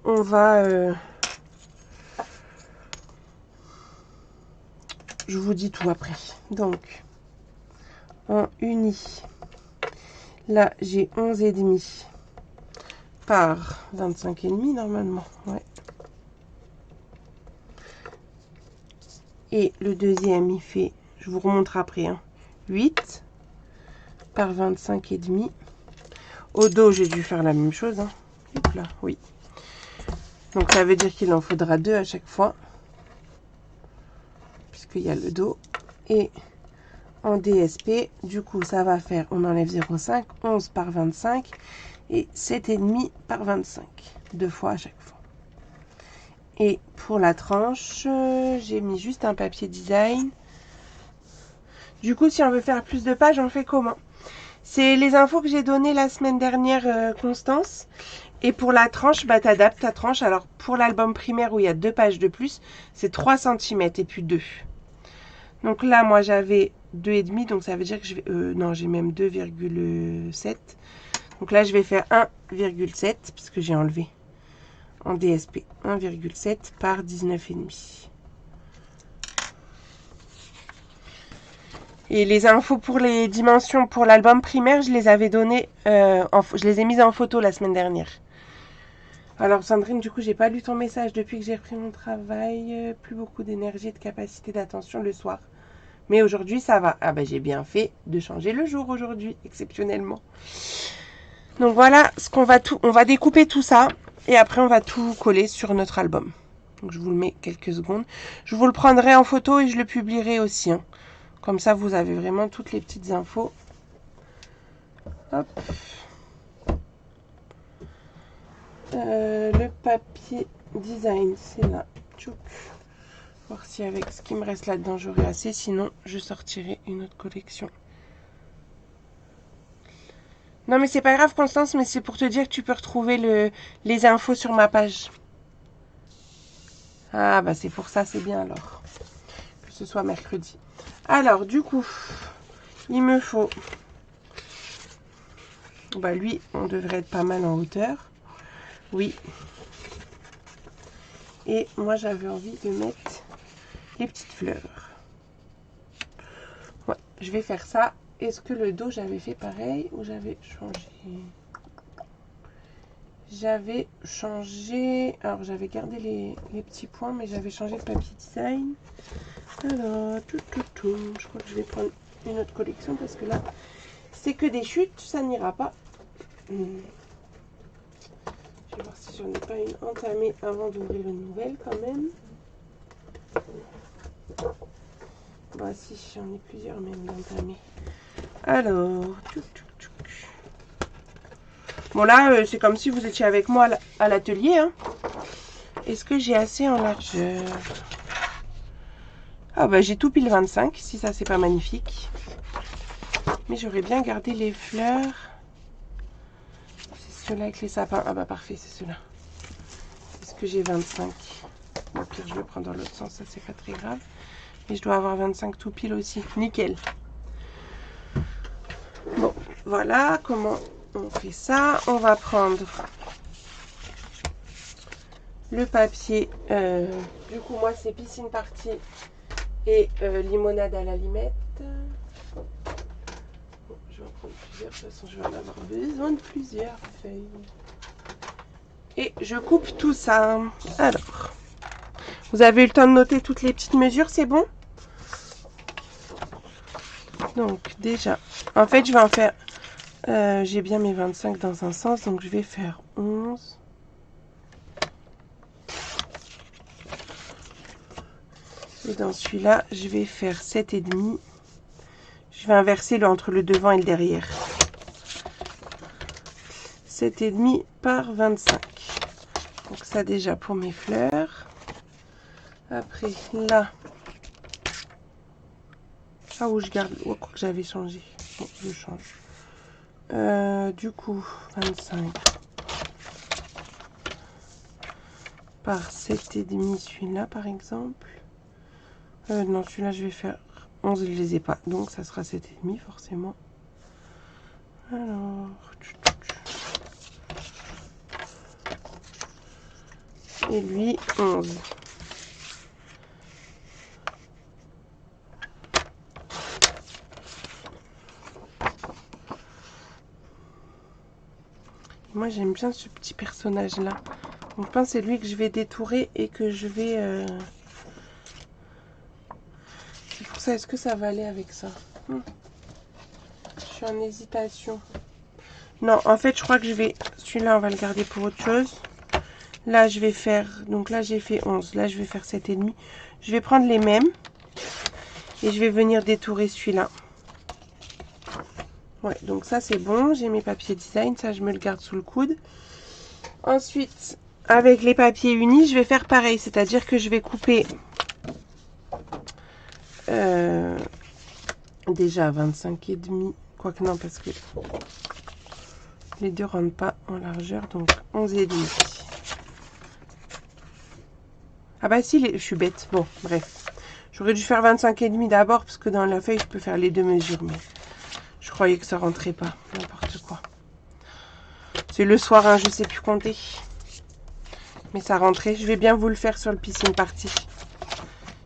on va... je vous dis tout après. Donc, on unit. Là, j'ai 11,5 par 25,5 normalement. Ouais. Et le deuxième, il fait, je vous remontre après, hein, 8 par 25,5. Au dos, j'ai dû faire la même chose. Hein. Hop là, oui. Donc, ça veut dire qu'il en faudra 2 à chaque fois. Puisqu'il y a le dos. Et en DSP, du coup, ça va faire, on enlève 0,5, 11 par 25 et 7,5 par 25. 2 fois à chaque fois. Et pour la tranche, j'ai mis juste un papier design. Du coup, si on veut faire plus de pages, on fait comment? C'est les infos que j'ai données la semaine dernière, Constance. Et pour la tranche, bah, tu adaptes ta tranche. Alors, pour l'album primaire où il y a 2 pages de plus, c'est 3 cm et puis 2. Donc là, moi, j'avais 2,5. Donc, ça veut dire que je vais... non, j'ai même 2,7. Donc là, je vais faire 1,7 puisque j'ai enlevé en DSP. 1,7 par 19,5. Et les infos pour les dimensions pour l'album primaire, je les avais données, je les ai mises en photo la semaine dernière. Alors Sandrine, du coup, j'ai pas lu ton message depuis que j'ai repris mon travail. Plus beaucoup d'énergie et de capacité d'attention le soir. Mais aujourd'hui, ça va. Ah ben, j'ai bien fait de changer le jour aujourd'hui, exceptionnellement. Donc voilà, on va découper tout ça et après on va tout coller sur notre album. Donc je vous le mets quelques secondes. Je vous le prendrai en photo et je le publierai aussi. Hein. Comme ça, vous avez vraiment toutes les petites infos. Hop. Le papier design, c'est là. Tchouk. Voir si avec ce qui me reste là-dedans, j'aurai assez. Sinon, je sortirai une autre collection. Non, mais c'est pas grave, Constance, mais c'est pour te dire que tu peux retrouver les infos sur ma page. Ah, bah c'est pour ça, c'est bien alors. Que ce soit mercredi. Alors, du coup, il me faut... Bah lui, on devrait être pas mal en hauteur. Oui. Et moi, j'avais envie de mettre les petites fleurs. Ouais, je vais faire ça. est-ce que le dos j'avais fait pareil ou j'avais changé? J'avais changé, alors j'avais gardé les petits points, mais j'avais changé le papier design. Alors, je crois que je vais prendre une autre collection parce que là, c'est que des chutes, ça n'ira pas. Je vais voir si j'en ai pas une entamée avant d'ouvrir une nouvelle quand même. Bah si, j'en ai plusieurs même d'entamées. Alors, bon là, c'est comme si vous étiez avec moi à l'atelier. Hein. Est-ce que j'ai assez en largeur? Ah bah j'ai tout pile 25, si ça c'est pas magnifique. Mais j'aurais bien gardé les fleurs. C'est ceux-là avec les sapins. Ah bah parfait, c'est ceux-là. Est-ce que j'ai 25? Au pire, je le prends dans l'autre sens, ça c'est pas très grave. Et je dois avoir 25 tout pile aussi. Nickel. Bon, voilà comment on fait ça. On va prendre le papier. Du coup, moi, c'est piscine party et limonade à la limette. Bon, je vais en prendre plusieurs. De toute façon, je vais en avoir besoin de plusieurs feuilles. Et je coupe tout ça. Alors, vous avez eu le temps de noter toutes les petites mesures, c'est bon? Donc, déjà, en fait, je vais en faire... j'ai bien mes 25 dans un sens, donc je vais faire 11. Et dans celui-là, je vais faire 7,5. Je vais inverser entre le devant et le derrière. 7,5 par 25. Donc ça déjà pour mes fleurs. Après, là. Ah, où je garde... Oh, quoi que j'avais changé. Bon, je change. Du coup, 25 par 7,5 celui-là, par exemple. Non, celui-là, je vais faire 11, je ne les ai pas. Donc, ça sera 7,5 forcément. Alors... Et lui, 11. Moi, j'aime bien ce petit personnage-là. Donc, je pense que c'est lui que je vais détourer et que je vais... C'est pour ça, est-ce que ça va aller avec ça? Je suis en hésitation. Non, en fait, je crois que je vais... Celui-là, on va le garder pour autre chose. Là, je vais faire... Donc là, j'ai fait 11. Là, je vais faire 7,5. Je vais prendre les mêmes. Et je vais venir détourer celui-là. Ouais, donc ça, c'est bon. J'ai mes papiers design. Ça, je me le garde sous le coude. Ensuite, avec les papiers unis, je vais faire pareil. C'est-à-dire que je vais couper... déjà 25,5. Quoique non, parce que... Les deux ne rentrent pas en largeur. Donc, 11,5. Ah bah si, je suis bête. Bon, bref. J'aurais dû faire 25,5 d'abord, parce que dans la feuille, je peux faire les deux mesures. Mais je croyais que ça rentrait pas. N'importe quoi. C'est le soir, hein, je sais plus compter. Mais ça rentrait. Je vais bien vous le faire sur le piscine party.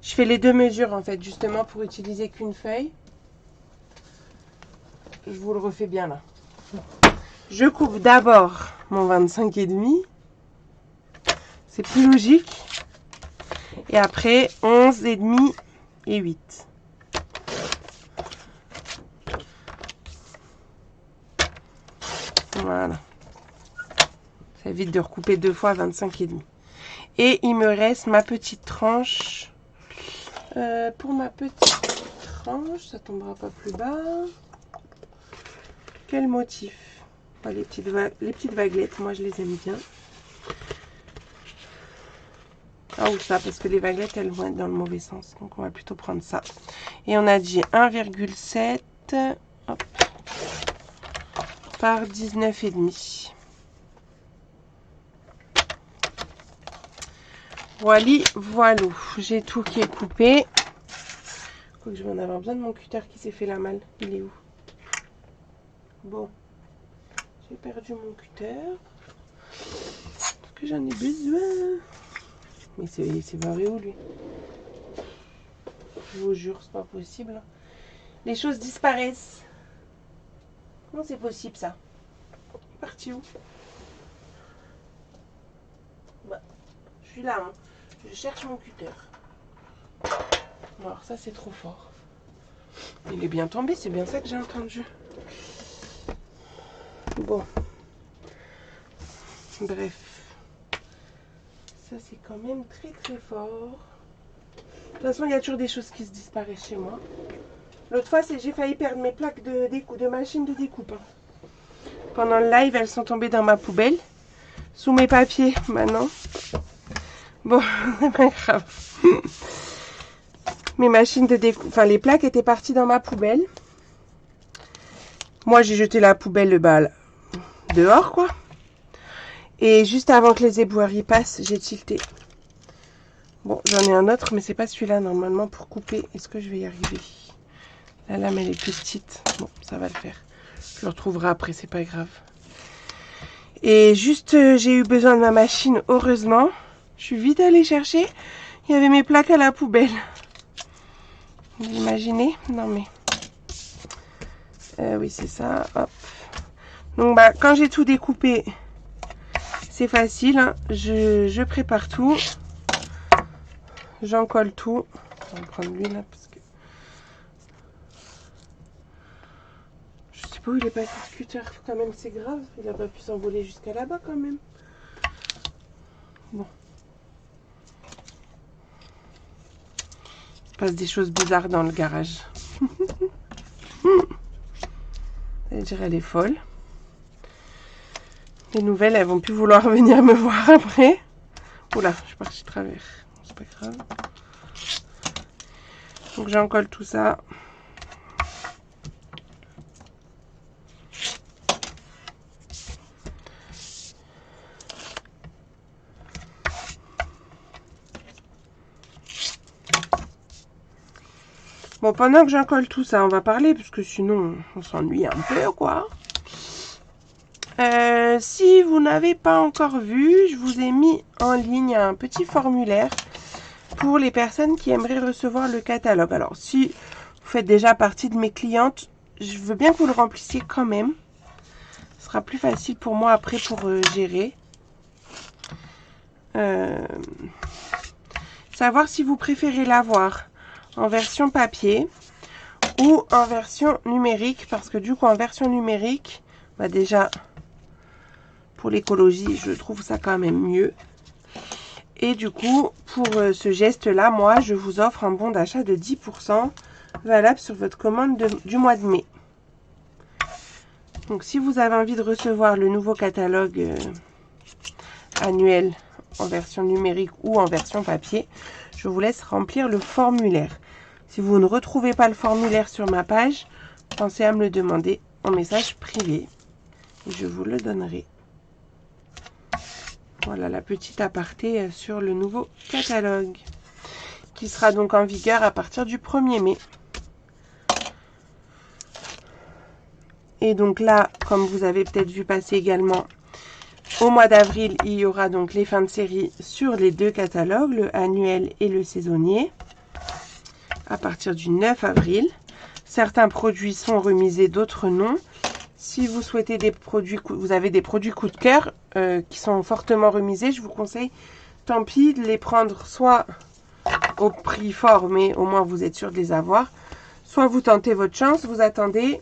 Je fais les deux mesures, en fait, justement, pour utiliser qu'une feuille. Je vous le refais bien, là. Je coupe d'abord mon 25,5. C'est plus logique. Et après, 11,5 et 8. Voilà. Ça évite de recouper deux fois 25,5. Et il me reste ma petite tranche. Pour ma petite tranche, ça tombera pas plus bas. Quel motif? Les petites vaguelettes, moi je les aime bien. Ah ou ça, parce que les vaguelettes, elles vont être dans le mauvais sens. Donc on va plutôt prendre ça. Et on a dit 1,7 par 19,5. Voilà. J'ai tout qui est coupé. Quoique je vais en avoir besoin de mon cutter qui s'est fait la malle. Il est où? Bon. J'ai perdu mon cutter. Parce que j'en ai besoin. Mais c'est barré où lui? Je vous jure, c'est pas possible. Les choses disparaissent. Comment c'est possible ça? Parti où? Bah, je suis là, hein. Je cherche mon cutter. Bon, alors ça c'est trop fort. Il est bien tombé, c'est bien ça que j'ai entendu. Bon. Bref. Ça c'est quand même très très fort. De toute façon, il y a toujours des choses qui se disparaissent chez moi. L'autre fois, j'ai failli perdre mes plaques de machine de découpe. Pendant le live, elles sont tombées dans ma poubelle. Sous mes papiers, maintenant. Bon, c'est pas grave. Mes machines de découpe, enfin les plaques étaient parties dans ma poubelle. Moi, j'ai jeté la poubelle dehors, quoi. Et juste avant que les éboueurs y passent, j'ai tilté. Bon, j'en ai un autre, mais c'est pas celui-là, normalement, pour couper. Est-ce que je vais y arriver? La lame, elle est plus petite. Bon, ça va le faire. Je le retrouverai après, c'est pas grave. Et juste, j'ai eu besoin de ma machine, heureusement. Je suis vite allée chercher. Il y avait mes plaques à la poubelle. Vous imaginez? Non, mais... oui, c'est ça. Hop. Donc, bah, quand j'ai tout découpé, c'est facile. Hein. Je prépare tout. J'en colle tout. On va prendre lui, là, parce que... Je sais pas où il est passé ce cutter. Quand même, c'est grave. Il a pas pu s'envoler jusqu'à là-bas, quand même. Bon. Il se passe des choses bizarres dans le garage. Je dirais elle est folle. Les nouvelles, elles vont plus vouloir venir me voir après. Oula, je suis partie de travers. C'est pas grave. Donc j'en colle tout ça. Bon, pendant que j'en colle tout ça, on va parler, parce que sinon, on s'ennuie un peu, quoi. Si vous n'avez pas encore vu, je vous ai mis en ligne un petit formulaire pour les personnes qui aimeraient recevoir le catalogue. Alors, si vous faites déjà partie de mes clientes, je veux bien que vous le remplissiez quand même. Ce sera plus facile pour moi après pour gérer. Savoir si vous préférez l'avoir en version papier ou en version numérique, parce que du coup en version numérique, bah déjà pour l'écologie je trouve ça quand même mieux, et du coup pour ce geste là, moi je vous offre un bon d'achat de 10% valable sur votre commande du mois de mai. Donc si vous avez envie de recevoir le nouveau catalogue annuel en version numérique ou en version papier, je vous laisse remplir le formulaire. Si vous ne retrouvez pas le formulaire sur ma page, pensez à me le demander en message privé et je vous le donnerai. Voilà la petite aparté sur le nouveau catalogue qui sera donc en vigueur à partir du 1er mai. Et donc là, comme vous avez peut-être vu passer également, au mois d'avril, il y aura donc les fins de série sur les deux catalogues, le annuel et le saisonnier, à partir du 9 avril. Certains produits sont remisés, d'autres non. Si vous souhaitez des produits, vous avez des produits coup de cœur qui sont fortement remisés, je vous conseille, tant pis, de les prendre soit au prix fort, mais au moins vous êtes sûr de les avoir, soit vous tentez votre chance, vous attendez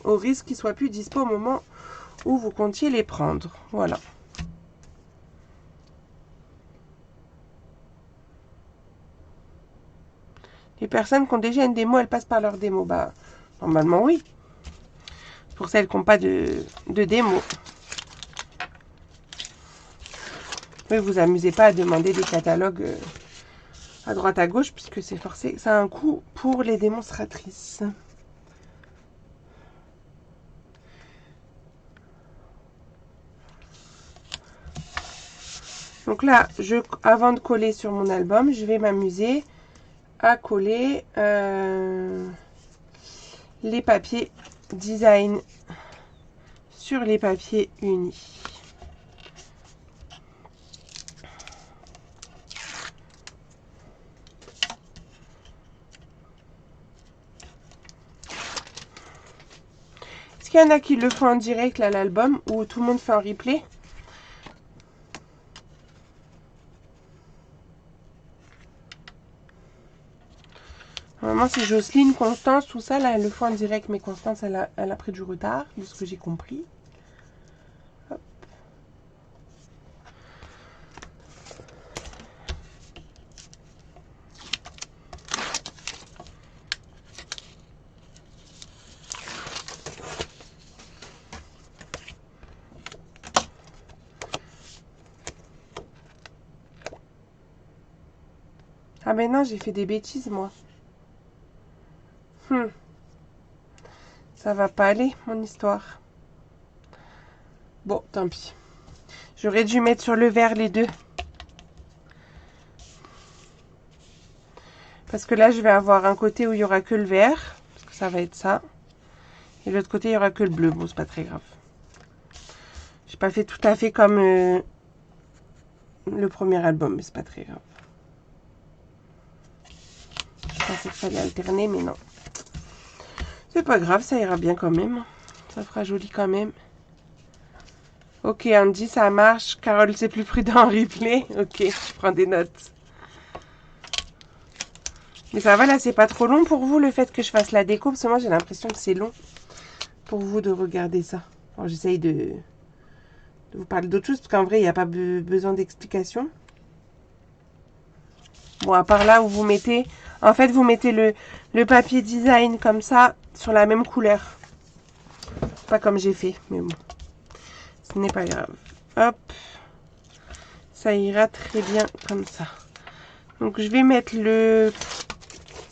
au risque qu'ils soient plus dispo au moment où vous comptiez les prendre. Voilà. Les personnes qui ont déjà une démo, elles passent par leur démo. Bah, normalement, oui. Pour celles qui n'ont pas de démo. Oui, vous amusez pas à demander des catalogues à droite à gauche, puisque c'est forcé. Ça a un coût pour les démonstratrices. Donc là, avant de coller sur mon album, je vais m'amuser à coller les papiers design sur les papiers unis. Ce qu'il y en a qui le font en direct, là, l'album, ou tout le monde fait en replay? Normalement, c'est Jocelyne, Constance, tout ça, là, elle le fait en direct, mais Constance, elle a pris du retard, de ce que j'ai compris. Hop. Ah mais non, j'ai fait des bêtises, moi. Ça va pas aller, mon histoire. Bon, tant pis. J'aurais dû mettre sur le vert les deux. Parce que là, je vais avoir un côté où il n'y aura que le vert. Parce que ça va être ça. Et l'autre côté, il n'y aura que le bleu. Bon, c'est pas très grave. J'ai pas fait tout à fait comme le premier album, mais c'est pas très grave. Je pensais qu'il fallait alterner, mais non. C'est pas grave, ça ira bien quand même. Ça fera joli quand même. Ok, Andy, ça marche. Carole, c'est plus prudent en replay. Ok, je prends des notes. Mais ça va, là, c'est pas trop long pour vous, le fait que je fasse la déco, parce que moi, j'ai l'impression que c'est long pour vous de regarder ça. Alors, j'essaye de vous parler d'autre chose, parce qu'en vrai, il n'y a pas besoin d'explication. Bon, à part là où vous mettez... En fait, vous mettez le papier design comme ça, sur la même couleur. Pas comme j'ai fait, mais bon. Ce n'est pas grave. Hop. Ça ira très bien comme ça. Donc, je vais mettre le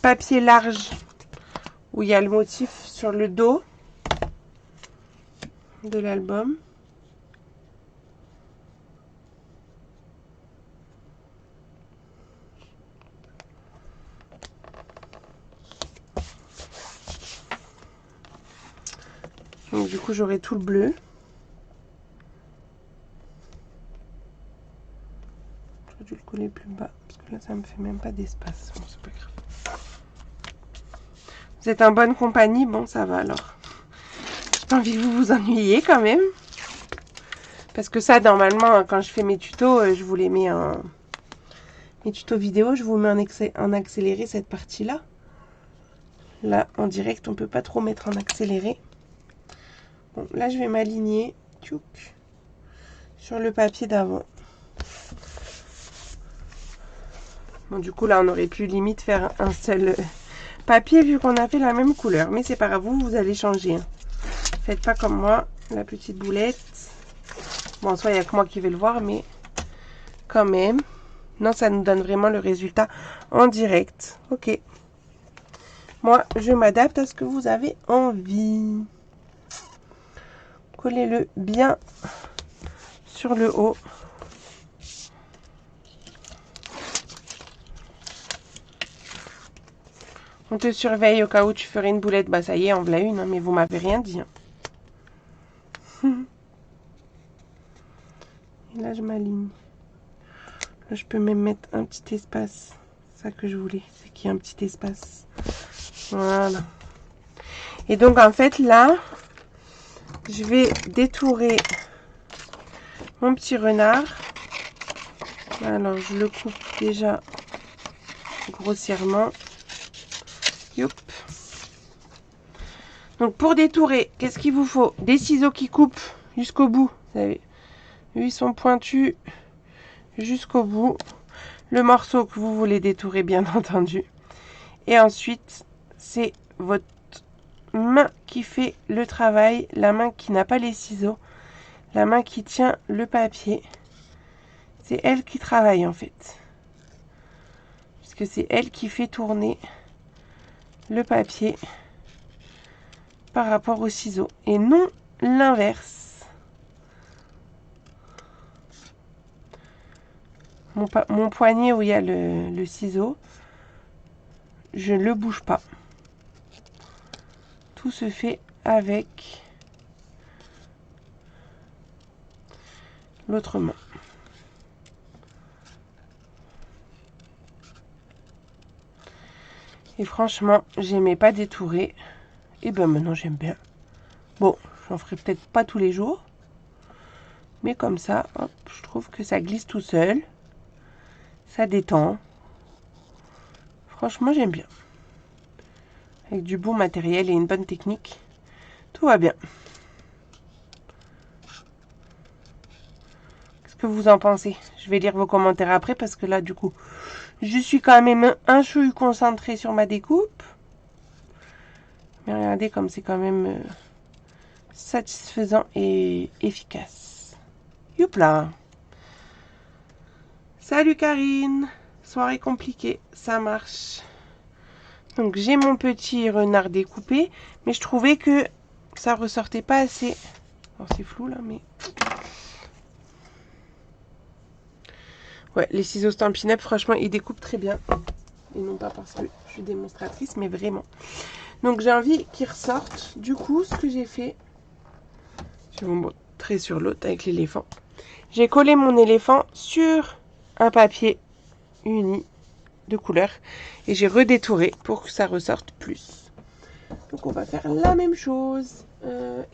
papier large où il y a le motif sur le dos de l'album. Donc du coup j'aurai tout le bleu. J'aurais dû le coller plus bas parce que là ça me fait même pas d'espace. Bon, c'est pas grave. Vous êtes en bonne compagnie, bon ça va alors. J'ai pas envie que vous vous ennuyiez quand même. Parce que ça normalement quand je fais mes tutos, je vous les mets en... Mes tutos vidéo, je vous mets en accéléré cette partie-là. Là en direct on peut pas trop mettre en accéléré. Bon là je vais m'aligner sur le papier d'avant. Bon du coup là on aurait pu limite faire un seul papier vu qu'on a fait la même couleur. Mais c'est pas grave, vous allez changer. Hein. Faites pas comme moi, la petite boulette. Bon, en soi, il n'y a que moi qui vais le voir, mais quand même. Non, ça nous donne vraiment le résultat en direct. Ok. Moi, je m'adapte à ce que vous avez envie. Collez-le bien sur le haut. On te surveille au cas où tu ferais une boulette. Bah ça y est, en voilà une, hein, mais vous m'avez rien dit. Hein. Et là, je m'aligne. Là, je peux même mettre un petit espace. C'est ça que je voulais, c'est qu'il y ait un petit espace. Voilà. Et donc, en fait, là, je vais détourer mon petit renard. Alors, je le coupe déjà grossièrement. Youp. Donc, pour détourer, qu'est-ce qu'il vous faut? Des ciseaux qui coupent jusqu'au bout. Vous savez, eux, ils sont pointus jusqu'au bout. Le morceau que vous voulez détourer, bien entendu. Et ensuite, c'est votre main qui fait le travail, la main qui n'a pas les ciseaux, la main qui tient le papier. C'est elle qui travaille en fait. Puisque c'est elle qui fait tourner le papier par rapport aux ciseaux. Et non l'inverse. Mon poignet où il y a le ciseau, je ne le bouge pas. Tout se fait avec l'autre main. Et franchement, j'aimais pas détourer. Et ben maintenant j'aime bien. Bon, j'en ferai peut-être pas tous les jours. Mais comme ça, hop, je trouve que ça glisse tout seul. Ça détend. Franchement, j'aime bien. Avec du bon matériel et une bonne technique, tout va bien. Qu'est-ce que vous en pensez? Je vais lire vos commentaires après parce que là, du coup, je suis quand même un chouï concentrée sur ma découpe. Mais regardez comme c'est quand même satisfaisant et efficace. Youpla! Salut Karine! Soirée compliquée, ça marche. Donc j'ai mon petit renard découpé, mais je trouvais que ça ressortait pas assez. Alors c'est flou là, mais... Ouais, les ciseaux Stampin' Up, franchement, ils découpent très bien. Et non pas parce que je suis démonstratrice, mais vraiment. Donc j'ai envie qu'ils ressortent. Du coup, ce que j'ai fait, je vais vous montrer sur l'autre avec l'éléphant. J'ai collé mon éléphant sur un papier uni de couleur et j'ai redétouré pour que ça ressorte plus. Donc on va faire la même chose.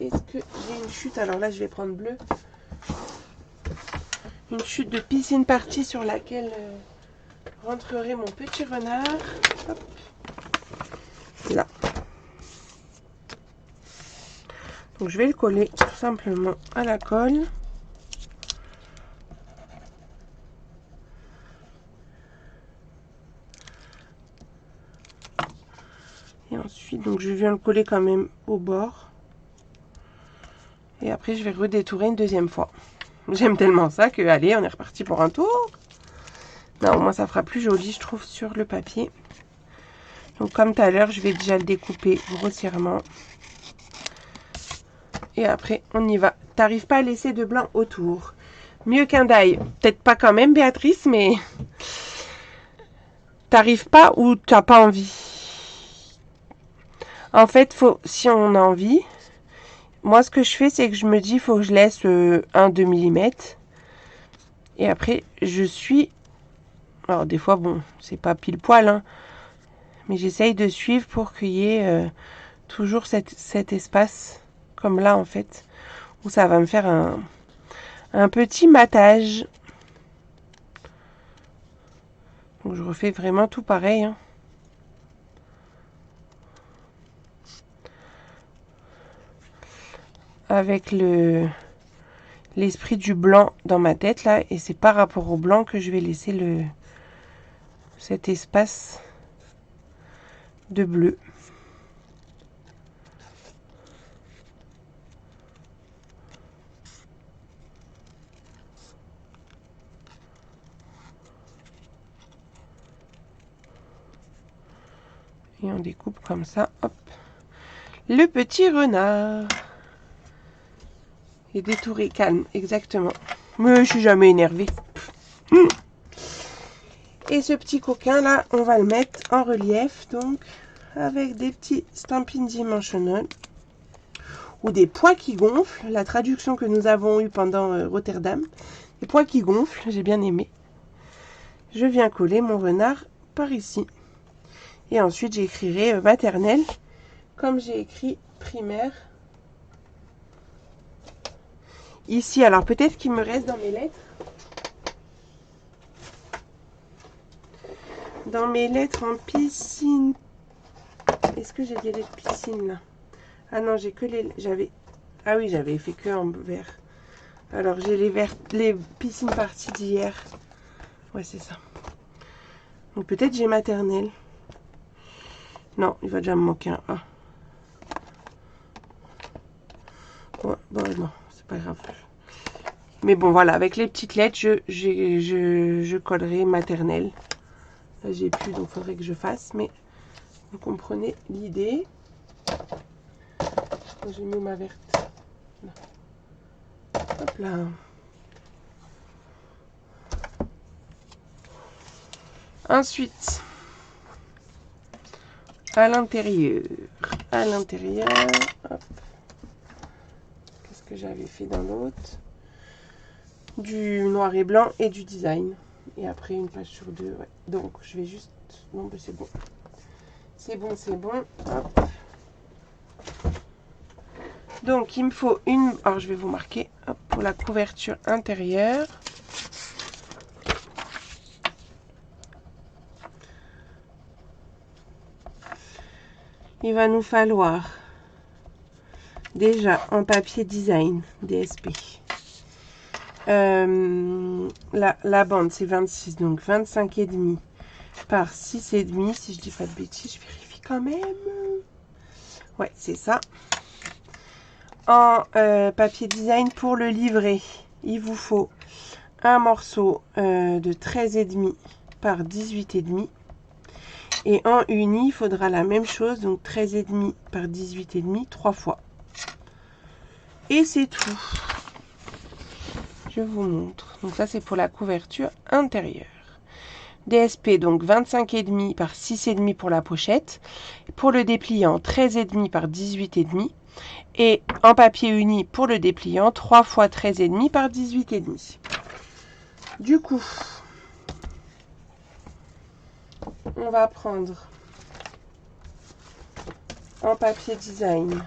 Est-ce que j'ai une chute? Alors là, je vais prendre bleu. Une chute de piscine partie sur laquelle rentrerait mon petit renard. Hop. Là. Donc je vais le coller tout simplement à la colle. Et ensuite, donc je viens le coller quand même au bord. Et après, je vais redétourer une deuxième fois. J'aime tellement ça que, allez, on est reparti pour un tour. Non, au moins ça fera plus joli, je trouve, sur le papier. Donc comme tout à l'heure, je vais déjà le découper grossièrement. Et après, on y va. T'arrives pas à laisser de blanc autour. Mieux qu'un die. Peut-être pas quand même, Béatrice, mais... T'arrives pas ou t'as pas envie. En fait, si on a envie... Moi, ce que je fais, c'est que je me dis, il faut que je laisse 1-2 mm. Et après, je suis... Alors, des fois, bon, c'est pas pile poil, hein. Mais j'essaye de suivre pour qu'il y ait toujours cet espace, comme là, en fait, où ça va me faire un petit matage. Donc, je refais vraiment tout pareil, hein. Avec l'esprit du blanc dans ma tête, là. Et c'est par rapport au blanc que je vais laisser cet espace de bleu. Et on découpe comme ça, hop, le petit renard. Et détouré, calme, exactement. Mais je suis jamais énervée. Et ce petit coquin là, on va le mettre en relief, donc, avec des petits Stampin' Dimensional. Ou des pois qui gonflent, la traduction que nous avons eue pendant Rotterdam. Des pois qui gonflent, j'ai bien aimé. Je viens coller mon renard par ici. Et ensuite, j'écrirai maternelle, comme j'ai écrit primaire. Ici, alors peut-être qu'il me reste dans mes lettres. Dans mes lettres en piscine. Est-ce que j'ai des lettres piscine là? Ah non, j'ai que les... Ah oui, j'avais fait que en vert. Alors j'ai les piscines parties d'hier. Ouais, c'est ça. Donc peut-être j'ai maternelle. Non, il va déjà me manquer un A. Ouais, bon, non, c'est pas grave. Mais bon, voilà, avec les petites lettres, je collerai maternelle. Là, j'ai plus, donc il faudrait que je fasse. Mais vous comprenez l'idée. J'ai mis ma verte. Là. Hop là. Ensuite, à l'intérieur. Hop. Qu'est-ce que j'avais fait dans l'autre? Du noir et blanc et du design. Et après, une page sur deux. Ouais. Donc, je vais juste... Non, ben c'est bon. C'est bon. Hop. Donc, il me faut une... Alors, je vais vous marquer hop, pour la couverture intérieure. Il va nous falloir déjà en papier design DSP. La bande, c'est 26, donc 25,5 par 6,5. Si je dis pas de bêtises, je vérifie quand même. Ouais, c'est ça. En papier design pour le livret, il vous faut un morceau de 13,5 par 18,5. Et en uni, il faudra la même chose, donc 13,5 par 18,5, 3 fois. Et c'est tout. Je vous montre. Donc ça, c'est pour la couverture intérieure. DSP, donc 25,5 par 6,5 pour la pochette. Pour le dépliant, 13,5 par 18,5. Et en papier uni, pour le dépliant, 3 fois 13,5 par 18,5. Du coup, on va prendre en papier design.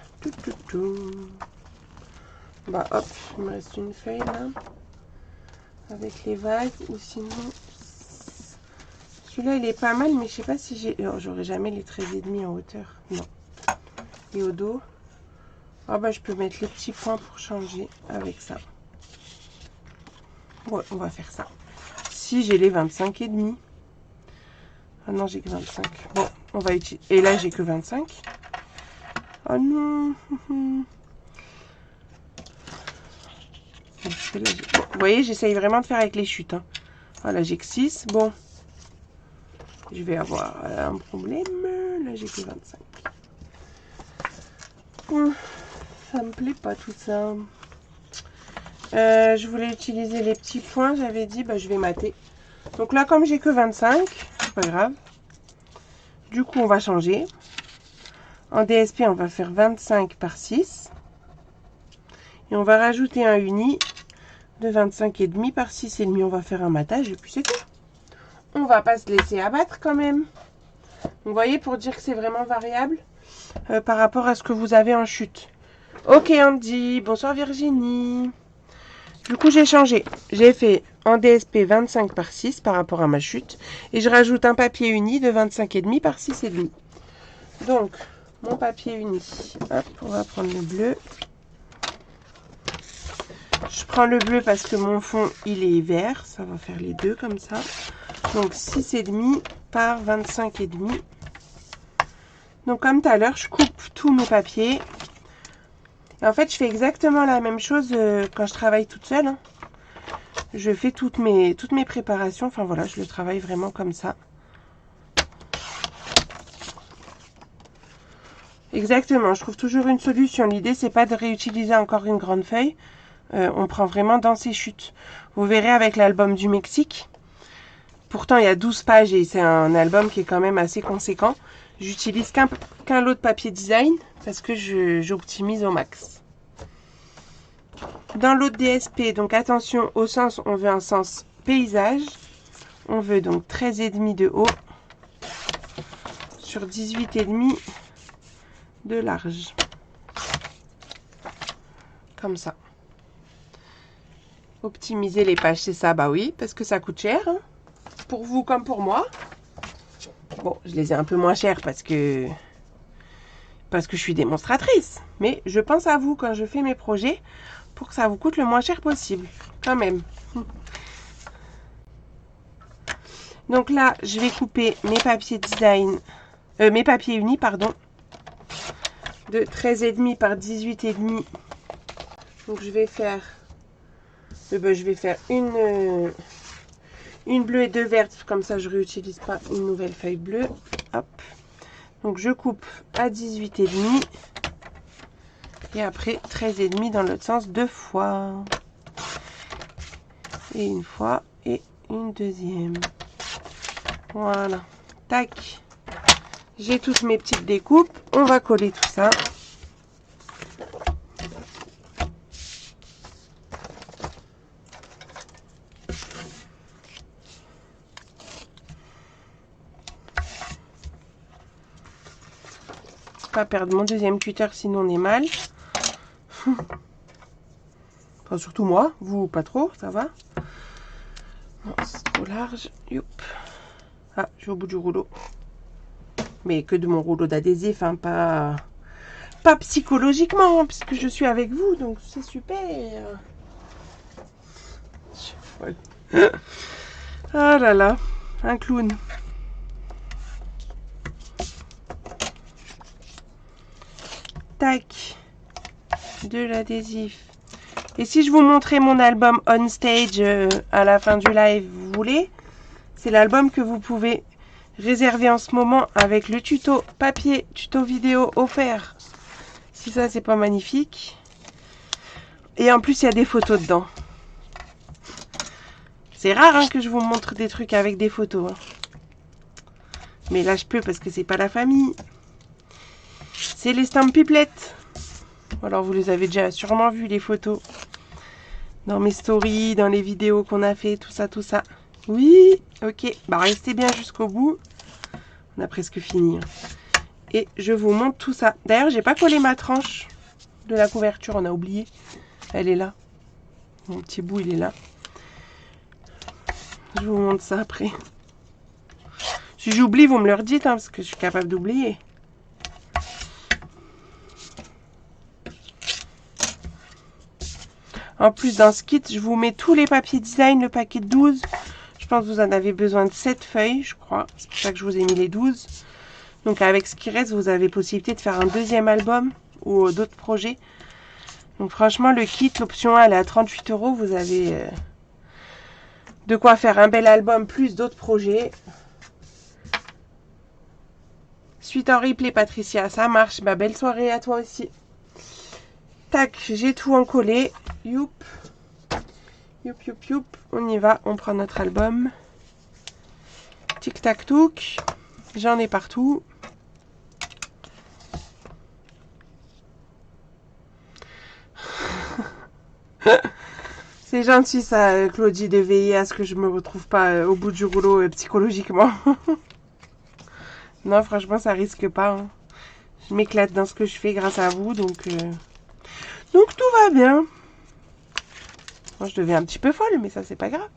Bah hop, il me reste une feuille là. Avec les vagues. Ou sinon... Celui-là, il est pas mal, mais je sais pas si j'ai... J'aurai jamais les 13,5 en hauteur. Non. Et au dos. Ah bah, je peux mettre les petits points pour changer avec ça. Ouais, on va faire ça. Si j'ai les 25,5. Ah non, j'ai que 25. Bon, on va utiliser... Et là, j'ai que 25. Oh non. Bon, vous voyez, j'essaye vraiment de faire avec les chutes. Hein. Voilà, j'ai que 6. Bon. Je vais avoir un problème. Là, j'ai que 25. Ça me plaît pas tout ça. Je voulais utiliser les petits points. J'avais dit, bah, je vais mater. Donc là, comme j'ai que 25, c'est pas grave. Du coup, on va changer. En DSP, on va faire 25 par 6. Et on va rajouter un uni de 25,5 par 6,5. On va faire un matage et puis c'est tout. On va pas se laisser abattre quand même. Vous voyez, pour dire que c'est vraiment variable par rapport à ce que vous avez en chute. Ok Andy, bonsoir Virginie. Du coup, j'ai changé. J'ai fait en DSP 25 par 6 par rapport à ma chute. Et je rajoute un papier uni de 25,5 par 6,5. Donc, mon papier uni. Hop, on va prendre le bleu. Je prends le bleu parce que mon fond, il est vert. Ça va faire les deux comme ça. Donc, 6,5 par 25,5. Donc, comme tout à l'heure, je coupe tous mes papiers. Et en fait, je fais exactement la même chose quand je travaille toute seule. Hein. Je fais toutes mes préparations. Enfin, voilà, je le travaille vraiment comme ça. Exactement, je trouve toujours une solution. L'idée, c'est pas de réutiliser encore une grande feuille. On prend vraiment dans ses chutes. Vous verrez avec l'album du Mexique. Pourtant, il y a 12 pages et c'est un album qui est quand même assez conséquent. J'utilise qu'un lot de papier design parce que j'optimise au max. Dans l'autre DSP, donc attention au sens, on veut un sens paysage. On veut donc 13,5 de haut sur 18,5 de large. Comme ça. Optimiser les pages, c'est ça? Bah oui, parce que ça coûte cher. Hein, pour vous comme pour moi. Bon, je les ai un peu moins chers parce que je suis démonstratrice. Mais je pense à vous quand je fais mes projets pour que ça vous coûte le moins cher possible. Quand même. Donc là, je vais couper mes papiers design, mes papiers unis, pardon, de 13,5 par 18,5. Donc je vais faire une bleue et deux vertes, comme ça je réutilise pas une nouvelle feuille bleue. Hop. Donc je coupe à 18,5 et après 13,5 dans l'autre sens deux fois. Et une fois et une deuxième. Voilà. Tac. J'ai toutes mes petites découpes. On va coller tout ça. Pas perdre mon deuxième cutter sinon on est mal. Enfin, surtout moi, vous pas trop, ça va. Non, c'est trop large. Youp. Ah, je suis au bout du rouleau. Mais que de mon rouleau d'adhésif, hein, pas psychologiquement, hein, puisque je suis avec vous, donc c'est super. Ouais. Ah là là, un clown. Tac, de l'adhésif. Et si je vous montrais mon album On Stage à la fin du live, vous voulez? C'est l'album que vous pouvez réserver en ce moment avec le tuto papier, tuto vidéo offert. Si ça, c'est pas magnifique. Et en plus, il y a des photos dedans. C'est rare hein, que je vous montre des trucs avec des photos. Hein. Mais là, je peux parce que c'est pas la famille. C'est les stamp pipelettes. Alors, vous les avez déjà sûrement vu, les photos. Dans mes stories, dans les vidéos qu'on a fait, tout ça, tout ça. Oui, ok. Bah, restez bien jusqu'au bout. On a presque fini. Et je vous montre tout ça. D'ailleurs, j'ai pas collé ma tranche de la couverture. On a oublié. Elle est là. Mon petit bout, il est là. Je vous montre ça après. Si j'oublie, vous me le redites, hein, parce que je suis capable d'oublier. En plus, dans ce kit, je vous mets tous les papiers design, le paquet de 12. Je pense que vous en avez besoin de 7 feuilles, je crois. C'est pour ça que je vous ai mis les 12. Donc, avec ce qui reste, vous avez possibilité de faire un deuxième album ou d'autres projets. Donc, franchement, le kit, l'option 1, elle est à 38 €. Vous avez de quoi faire un bel album plus d'autres projets. Suite en replay, Patricia, ça marche. Bah, belle soirée à toi aussi. Tac, j'ai tout encollé. Youp. Youp, youp, youp. On y va, on prend notre album. Tic tac touc. J'en ai partout. C'est gentil ça, Claudie, de veiller à ce que je me retrouve pas au bout du rouleau psychologiquement. Non, franchement, ça risque pas. Hein. Je m'éclate dans ce que je fais grâce à vous, donc tout va bien. Moi, je deviens un petit peu folle, mais ça, c'est pas grave.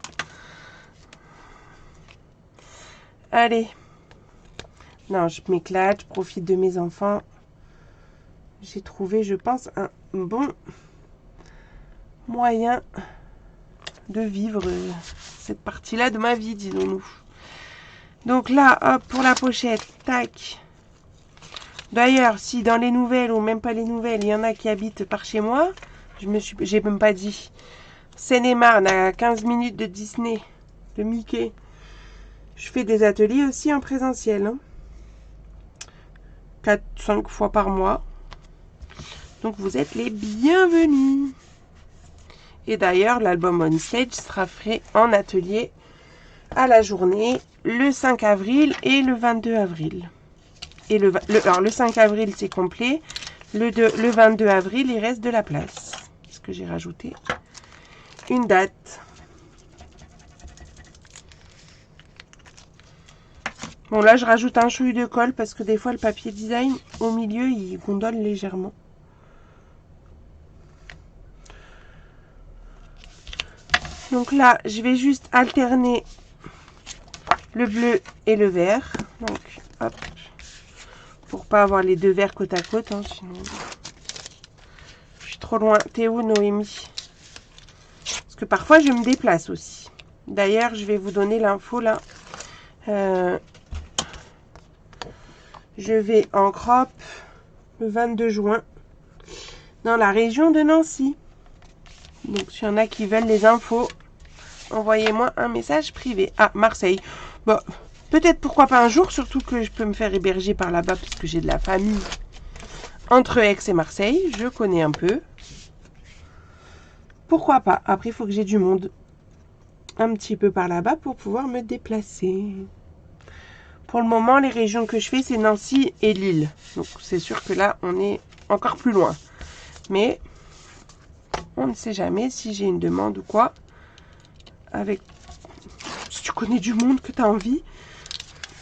Allez. Non, je m'éclate, je profite de mes enfants. J'ai trouvé, je pense, un bon moyen de vivre cette partie-là de ma vie, disons-nous. Donc là, hop, pour la pochette, tac. D'ailleurs, si dans les nouvelles, ou même pas les nouvelles, il y en a qui habitent par chez moi, j'ai même pas dit. Seine-et-Marne, à 15 minutes de Disney, de Mickey. Je fais des ateliers aussi en présentiel. Hein. 4-5 fois par mois. Donc vous êtes les bienvenus. Et d'ailleurs, l'album On Stage sera fait en atelier à la journée le 5 avril et le 22 avril. Et alors le 5 avril, c'est complet. Le 22 avril, il reste de la place. Parce que j'ai rajouté une date. Bon, là, je rajoute un chouïa de colle parce que des fois, le papier design, au milieu, il gondole légèrement. Donc là, je vais juste alterner le bleu et le vert. Donc, hop. Pour pas avoir les deux verts côte à côte. Hein, sinon, je suis trop loin. T'es où, Noémie? Parce que parfois, je me déplace aussi. D'ailleurs, je vais vous donner l'info là. Je vais en crop le 22 juin dans la région de Nancy. Donc, s'il y en a qui veulent les infos, envoyez-moi un message privé. Ah, Marseille. Bon, peut-être pourquoi pas un jour, surtout que je peux me faire héberger par là-bas parce que j'ai de la famille entre Aix et Marseille. Je connais un peu. Pourquoi pas? Après, il faut que j'ai du monde un petit peu par là-bas pour pouvoir me déplacer. Pour le moment, les régions que je fais, c'est Nancy et Lille. Donc, c'est sûr que là, on est encore plus loin. Mais, on ne sait jamais si j'ai une demande ou quoi. Si tu connais du monde, que tu as envie,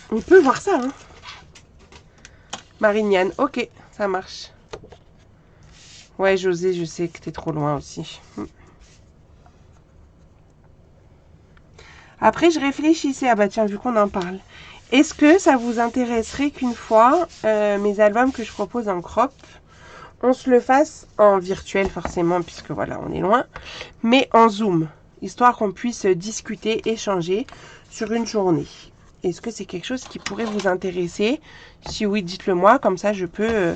on peut voir ça. Hein. Marignane, ok, ça marche. Ouais, José, je sais que t'es trop loin aussi. Après, je réfléchissais. Ah bah tiens, vu qu'on en parle. Est-ce que ça vous intéresserait qu'une fois, mes albums que je propose en crop, on se le fasse en virtuel forcément, puisque voilà, on est loin, mais en Zoom, histoire qu'on puisse discuter, échanger sur une journée. Est-ce que c'est quelque chose qui pourrait vous intéresser? Si oui, dites-le moi, comme ça je peux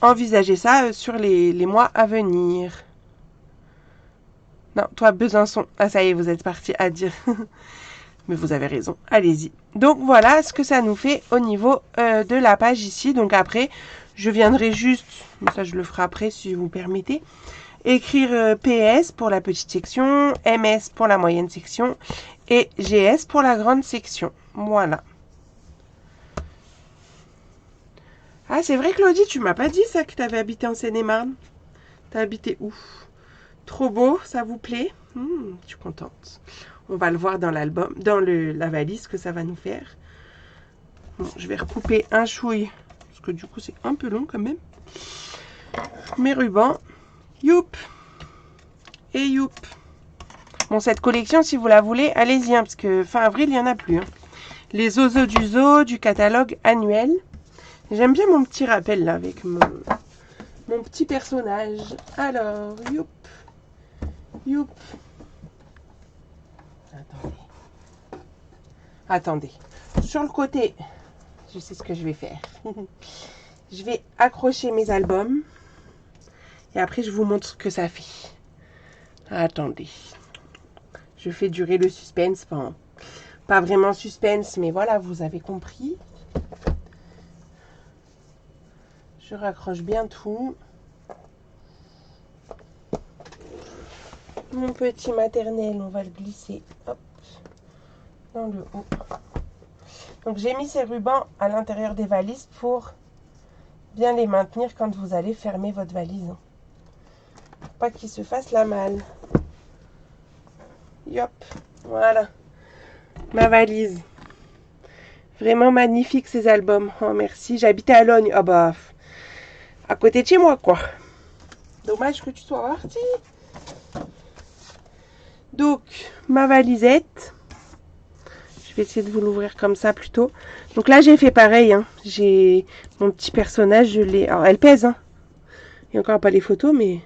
envisager ça sur les mois à venir. Non, toi Besançon. Ah ça y est, vous êtes parti à dire. Mais vous avez raison, allez-y. Donc voilà ce que ça nous fait au niveau de la page ici. Donc après, je viendrai juste, mais ça je le ferai après si vous permettez, écrire PS pour la petite section, MS pour la moyenne section et GS pour la grande section. Voilà. Ah, c'est vrai, Claudie, tu m'as pas dit ça que tu avais habité en Seine-et-Marne. T'as habité où? Trop beau, ça vous plaît? Je suis contente. On va le voir dans l'album, dans la valise que ça va nous faire. Bon, je vais recouper un chouille, parce que du coup c'est un peu long quand même. Mes rubans. Youp. Et youp. Bon, cette collection, si vous la voulez, allez-y, hein, parce que fin avril, il n'y en a plus. Hein. Les oiseaux du zoo du catalogue annuel. J'aime bien mon petit rappel là, avec mon petit personnage. Alors, youp. Youp. Attendez. Sur le côté, je sais ce que je vais faire. Je vais accrocher mes albums. Et après, je vous montre ce que ça fait. Attendez. Je fais durer le suspense. Enfin, pas vraiment suspense, mais voilà, vous avez compris. Je raccroche bien tout. Mon petit maternel, on va le glisser hop, dans le haut. Donc j'ai mis ces rubans à l'intérieur des valises pour bien les maintenir quand vous allez fermer votre valise. Pour pas qu'ils se fassent la malle. Yop, voilà. Ma valise. Vraiment magnifique ces albums. Oh merci, j'habitais à Logne. Ah bah, à côté de chez moi quoi. Dommage que tu sois parti. Donc, ma valisette. Je vais essayer de vous l'ouvrir comme ça plutôt. Donc là, j'ai fait pareil. Hein. J'ai mon petit personnage, je l'ai... Alors, elle pèse. Hein. Il n'y a encore pas les photos, mais...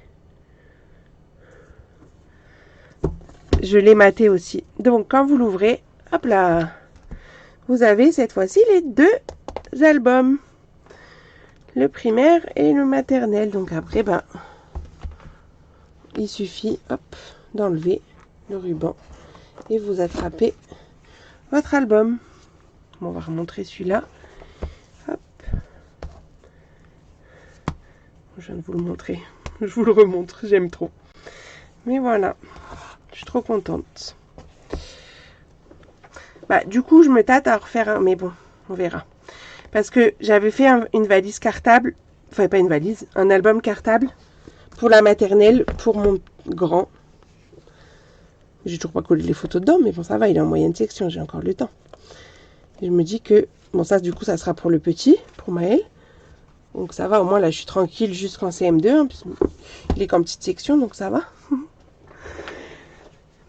Je l'ai maté aussi. Donc, quand vous l'ouvrez, hop là, vous avez cette fois-ci les deux albums. Le primaire et le maternel. Donc après, ben, il suffit, hop, d'enlever le ruban et vous attrapez votre album. Bon, on va remontrer celui-là. Hop. Je viens de vous le montrer. Je vous le remontre, j'aime trop. Mais voilà, je suis trop contente. Bah, du coup, je me tâte à refaire un, mais bon, on verra. Parce que j'avais fait une valise cartable, enfin pas une valise, un album cartable pour la maternelle, pour mon grand. J'ai toujours pas collé les photos dedans, mais bon, ça va, il est en moyenne section, j'ai encore le temps. Et je me dis que, bon, ça, du coup, ça sera pour le petit, pour Maël. Donc ça va, au moins, là, je suis tranquille jusqu'en CM2. Hein, il est qu'en petite section, donc ça va.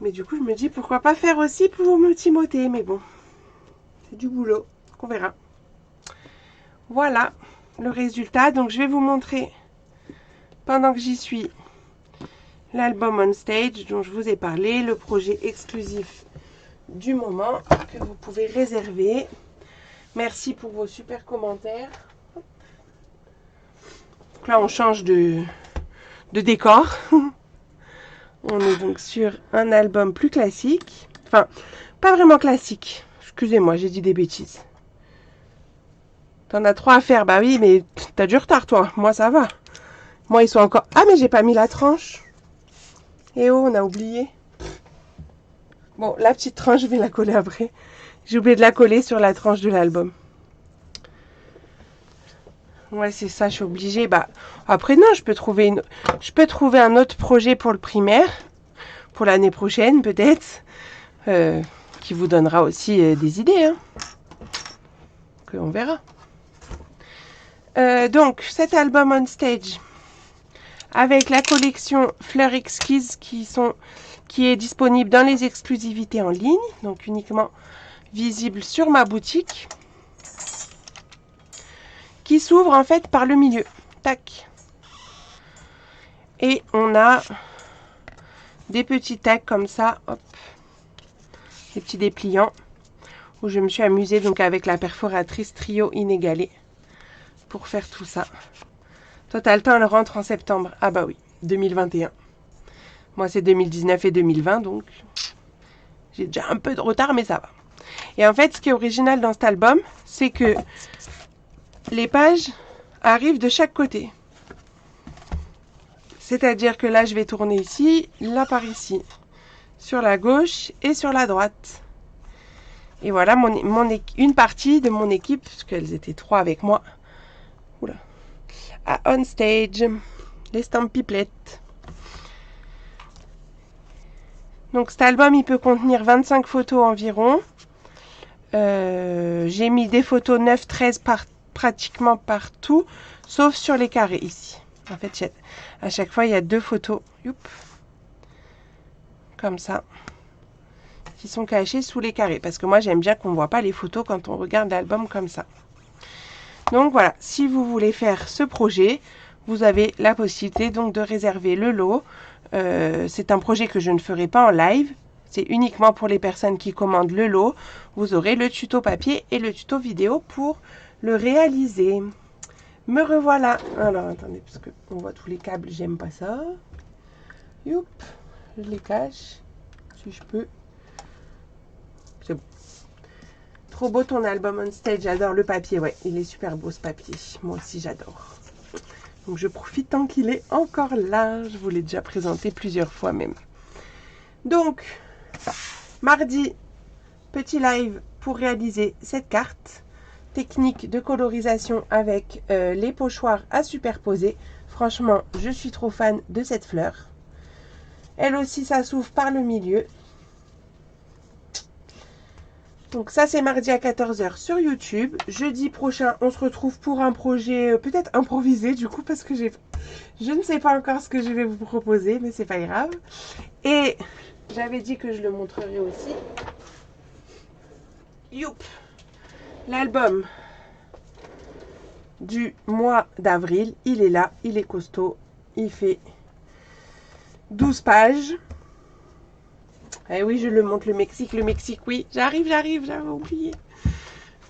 Mais du coup, je me dis, pourquoi pas faire aussi pour mon Timothée. Mais bon, c'est du boulot, on verra. Voilà le résultat. Donc, je vais vous montrer, pendant que j'y suis, l'album On Stage dont je vous ai parlé, le projet exclusif du moment que vous pouvez réserver. Merci pour vos super commentaires. Donc là, on change de décor. On est donc sur un album plus classique. Enfin, pas vraiment classique. Excusez-moi, j'ai dit des bêtises. T'en as 3 à faire. Bah oui, mais t'as du retard, toi. Moi, ça va. Moi, ils sont encore... Ah, mais j'ai pas mis la tranche. Eh oh, on a oublié. Bon, la petite tranche, je vais la coller après. J'ai oublié de la coller sur la tranche de l'album. Ouais, c'est ça, je suis obligée. Bah, après, non, je peux trouver un autre projet pour le primaire. Pour l'année prochaine, peut-être. Qui vous donnera aussi des idées. Hein. On verra. Donc, cet album On Stage. avec la collection Fleurs Exquises qui est disponible dans les exclusivités en ligne, donc uniquement visible sur ma boutique, qui s'ouvre en fait par le milieu. Tac. Et on a des petits tags comme ça, hop, des petits dépliants, où je me suis amusée donc avec la perforatrice trio inégalée pour faire tout ça. Total Temps, elle rentre en septembre. Ah bah oui, 2021. Moi, c'est 2019 et 2020, donc j'ai déjà un peu de retard, mais ça va. Et en fait, ce qui est original dans cet album, c'est que les pages arrivent de chaque côté. C'est-à-dire que là, je vais tourner ici, là par ici, sur la gauche et sur la droite. Et voilà une partie de mon équipe, puisqu'elles étaient 3 avec moi, oula, à On Stage, les Stampiplettes. Donc cet album, il peut contenir 25 photos environ. J'ai mis des photos 9-13 pratiquement partout, sauf sur les carrés ici. En fait, à chaque fois, il y a 2 photos, youp, comme ça, qui sont cachées sous les carrés. Parce que moi, j'aime bien qu'on ne voit pas les photos quand on regarde l'album comme ça. Donc voilà, si vous voulez faire ce projet, vous avez la possibilité donc de réserver le lot. C'est un projet que je ne ferai pas en live. C'est uniquement pour les personnes qui commandent le lot. Vous aurez le tuto papier et le tuto vidéo pour le réaliser. Me revoilà. Alors, attendez, parce qu'on voit tous les câbles, j'aime pas ça. Youp, je les cache, si je peux. C'est bon. Trop beau ton album On Stage, j'adore le papier, ouais, il est super beau ce papier. Moi aussi, j'adore. Donc, je profite tant qu'il est encore là. Je vous l'ai déjà présenté plusieurs fois même. Donc, mardi, petit live pour réaliser cette carte. Technique de colorisation avec les pochoirs à superposer. Franchement, je suis trop fan de cette fleur. Elle aussi, ça s'ouvre par le milieu. Donc ça, c'est mardi à 14 h sur YouTube. Jeudi prochain, on se retrouve pour un projet peut-être improvisé du coup, parce que je ne sais pas encore ce que je vais vous proposer, mais c'est pas grave. Et j'avais dit que je le montrerai aussi. Youp! L'album du mois d'avril, il est là, il est costaud, il fait 12 pages. Eh oui, je le montre, le Mexique, oui, j'arrive, j'avais oublié.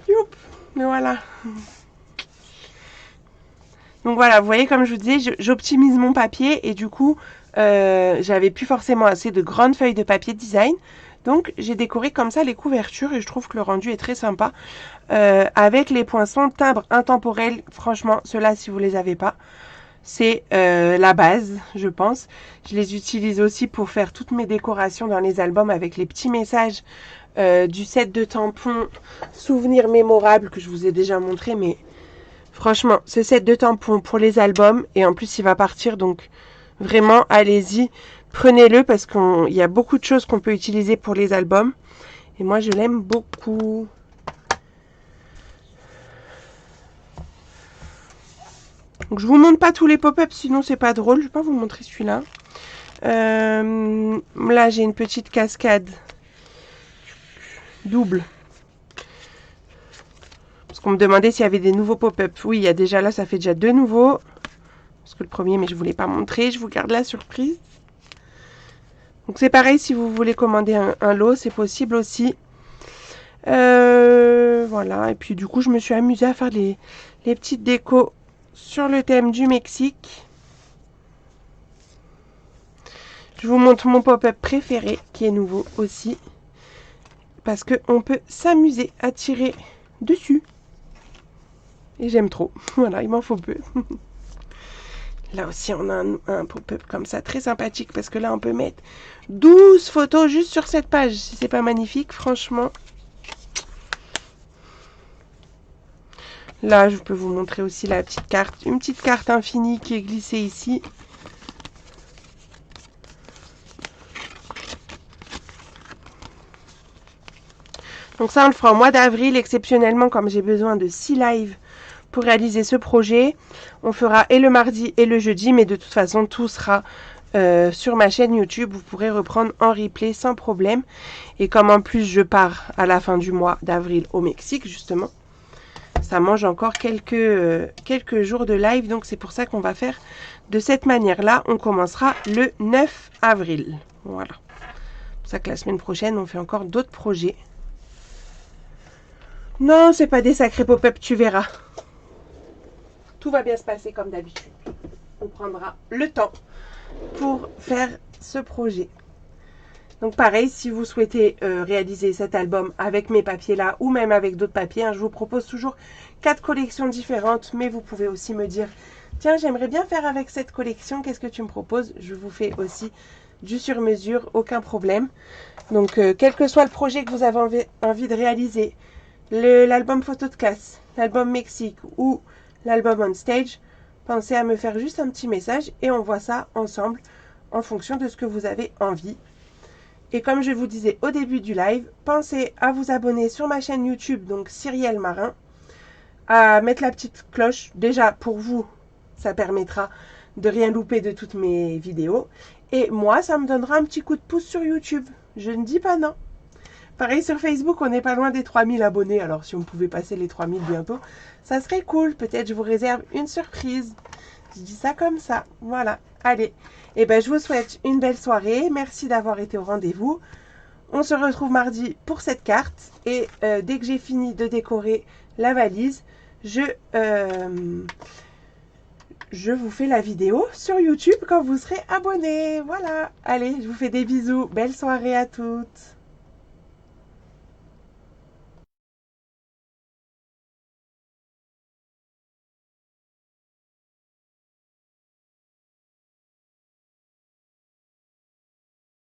Youp, mais voilà. Donc voilà, vous voyez, comme je vous disais, j'optimise mon papier et du coup, j'avais plus forcément assez de grandes feuilles de papier design. Donc, j'ai décoré comme ça les couvertures et je trouve que le rendu est très sympa. Avec les poinçons timbres intemporels, franchement, ceux-là, si vous les avez pas, c'est la base, je pense. Je les utilise aussi pour faire toutes mes décorations dans les albums avec les petits messages du set de tampons souvenirs mémorables que je vous ai déjà montré. Mais franchement, ce set de tampons pour les albums, et en plus, il va partir, donc vraiment, allez-y. Prenez-le parce qu'il y a beaucoup de choses qu'on peut utiliser pour les albums. Et moi, je l'aime beaucoup. Donc, je vous montre pas tous les pop-up, sinon c'est pas drôle. Je vais pas vous montrer celui-là. Là, j'ai une petite cascade double. Parce qu'on me demandait s'il y avait des nouveaux pop-up. Oui, il y a déjà là, ça fait déjà 2 nouveaux. Parce que le premier, mais je ne voulais pas montrer. Je vous garde la surprise. Donc c'est pareil, si vous voulez commander un lot, c'est possible aussi. Voilà, et puis du coup, je me suis amusée à faire les petites décos sur le thème du Mexique. Je vous montre mon pop-up préféré, qui est nouveau aussi. Parce qu'on peut s'amuser à tirer dessus. Et j'aime trop. Voilà, il m'en faut peu. Là aussi, on a un pop-up comme ça, très sympathique, parce que là, on peut mettre 12 photos juste sur cette page. Si c'est pas magnifique, franchement. Là, je peux vous montrer aussi la petite carte, une petite carte infinie qui est glissée ici. Donc ça, on le fera au mois d'avril, exceptionnellement, comme j'ai besoin de 6 lives pour réaliser ce projet. On fera et le mardi et le jeudi, mais de toute façon, tout sera sur ma chaîne YouTube. Vous pourrez reprendre en replay sans problème. Et comme en plus, je pars à la fin du mois d'avril au Mexique, justement, ça mange encore quelques jours de live. Donc, c'est pour ça qu'on va faire de cette manière-là. On commencera le 9 avril. Voilà. C'est pour ça que la semaine prochaine, on fait encore d'autres projets. Non, c'est pas des sacrés pop-up, tu verras. Tout va bien se passer comme d'habitude. On prendra le temps pour faire ce projet. Donc pareil, si vous souhaitez réaliser cet album avec mes papiers là ou même avec d'autres papiers, je vous propose toujours 4 collections différentes, mais vous pouvez aussi me dire, tiens, j'aimerais bien faire avec cette collection, qu'est-ce que tu me proposes? Je vous fais aussi du sur-mesure, aucun problème. Donc quel que soit le projet que vous avez envie de réaliser, l'album photo de classe, l'album Mexique ou l'album on stage, pensez à me faire juste un petit message et on voit ça ensemble en fonction de ce que vous avez envie. Et comme je vous disais au début du live, pensez à vous abonner sur ma chaîne YouTube, donc Cyrielle Marin, à mettre la petite cloche. Déjà pour vous, ça permettra de rien louper de toutes mes vidéos. Et moi, ça me donnera un petit coup de pouce sur YouTube. Je ne dis pas non. Pareil sur Facebook, on n'est pas loin des 3000 abonnés. Alors si on pouvait passer les 3000 bientôt, ça serait cool. Peut-être je vous réserve une surprise. Je dis ça comme ça. Voilà. Allez. Et ben je vous souhaite une belle soirée. Merci d'avoir été au rendez-vous. On se retrouve mardi pour cette carte. Et dès que j'ai fini de décorer la valise, je vous fais la vidéo sur YouTube quand vous serez abonnés. Voilà. Allez, je vous fais des bisous. Belle soirée à toutes.